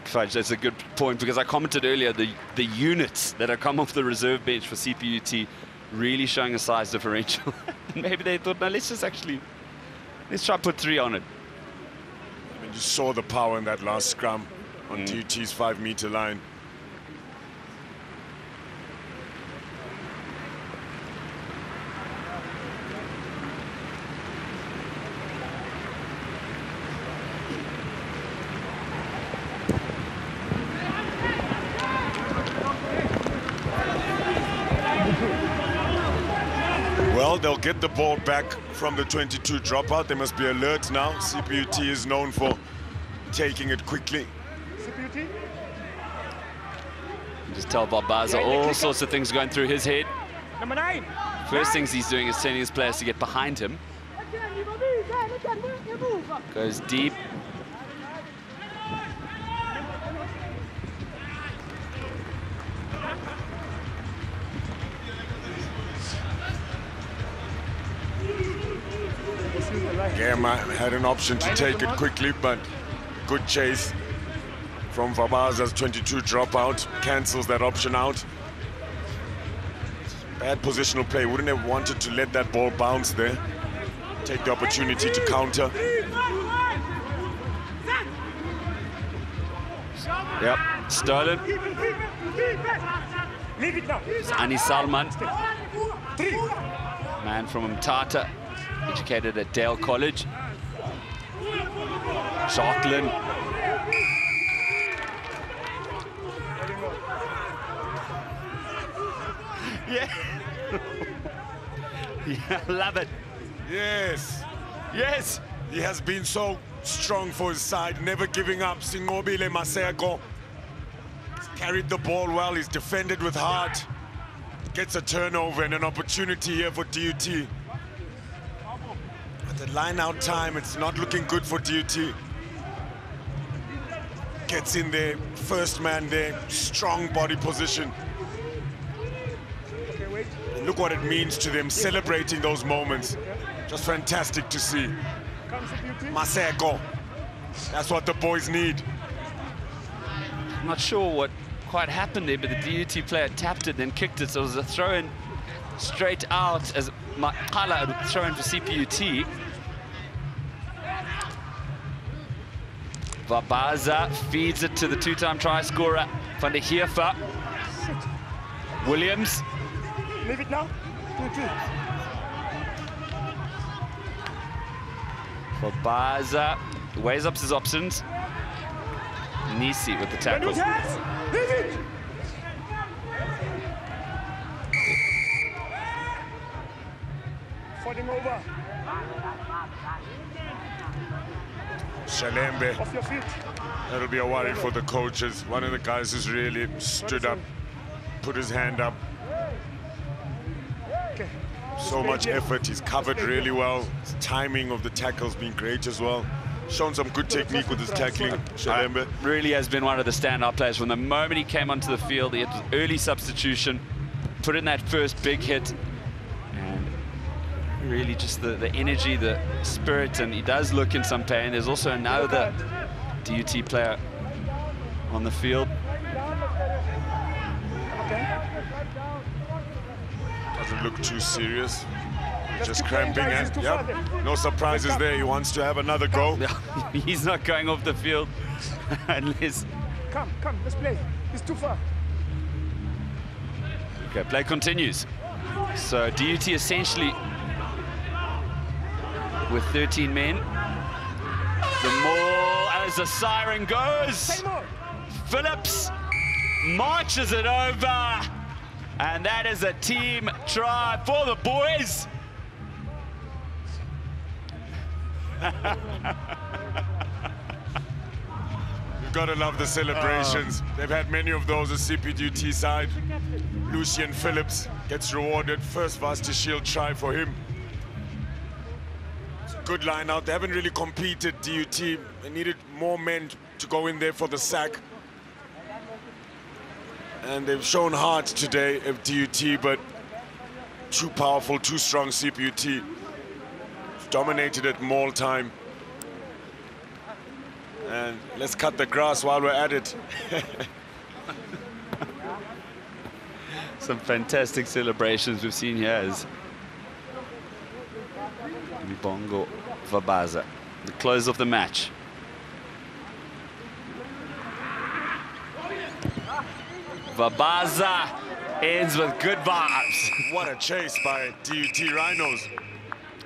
S1: Fudge, that's a good point, because I commented earlier, the units that have come off the reserve bench for CPUT really showing a size differential. Maybe they thought, no, let's try put 3 on it.
S2: I mean, you saw the power in that last scrum on DUT's 5-meter line. Well, they'll get the ball back from the 22 dropout. They must be alert now. CPUT is known for taking it quickly.
S3: CPUT?
S1: Just tell Vabaza all sorts of things going through his head.
S3: Number 9.
S1: First things he's doing is telling his players to get behind him. Goes deep.
S2: Gemma had an option to take it quickly, but good chase from Vabaza's 22 dropout. Cancels that option out. Bad positional play. Wouldn't have wanted to let that ball bounce there. Take the opportunity to counter.
S1: Yep, stolen. It's Ani Salman. Man from Mthatha, educated at Dale College. Jacqueline. Yeah. Yeah, love it.
S2: Yes.
S1: Yes.
S2: He has been so strong for his side, never giving up. Singobile Maseko. He's carried the ball well. He's defended with heart. Gets a turnover and an opportunity here for DUT. At the line-out time, it's not looking good for DUT. Gets in there, first man there, strong body position. And look what it means to them, celebrating those moments. Just fantastic to see. Maseko, that's what the boys need.
S1: I'm not sure what quite happened there, but the DUT player tapped it, then kicked it, so it was a throw-in straight out as Makala would throw in for CPUT. Vabaza feeds it to the two-time try scorer, Van der Heefer. Williams.
S3: Leave it now. 2-2.
S1: Vabaza weighs up his options. Nisi with the tackle.
S3: Leave it. Falling over.
S2: Shalembe.
S3: Off your feet.
S2: That'll be a worry for the coaches. One of the guys who's really stood up, put his hand up.
S3: Okay.
S2: So much effort. He's covered really well. His timing of the tackle's been great as well. Shown some good technique with his tackling, Shalembe.
S1: Really has been one of the standout players. From the moment he came onto the field, he had an early substitution, put in that first big hit, and really just the energy, the spirit, and he does look in some pain. There's also another DUT player on the field.
S2: Doesn't look too serious. Just cramping and yep, no surprises there. He wants to have another go.
S1: He's not going off the field unless...
S3: Come, let's play. It's too far.
S1: Okay, play continues. So DUT essentially with 13 men. The maul as the siren goes. Phillips marches it over. And that is a team try for the boys.
S2: You've got to love the celebrations. They've had many of those at CPUT side. Lucian Phillips gets rewarded. First Varsity Shield try for him. It's a good line out. They haven't really competed, DUT. They needed more men to go in there for the sack. And they've shown heart today at DUT, but too powerful, too strong CPUT. Dominated at maul time. And let's cut the grass while we're at it.
S1: Some fantastic celebrations we've seen here as Bongo Vabaza, the close of the match. Vabaza ends with good vibes.
S2: What a chase by DUT Rhinos.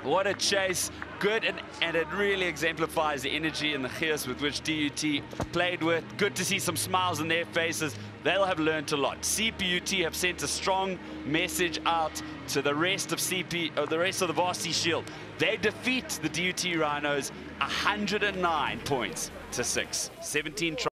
S1: What a chase. Good, and it really exemplifies the energy and the chaos with which DUT played with. Good to see some smiles on their faces. They'll have learned a lot. CPUT have sent a strong message out to the rest of the rest of the Varsity Shield. They defeat the DUT Rhinos 109 points to 6. 17 tries.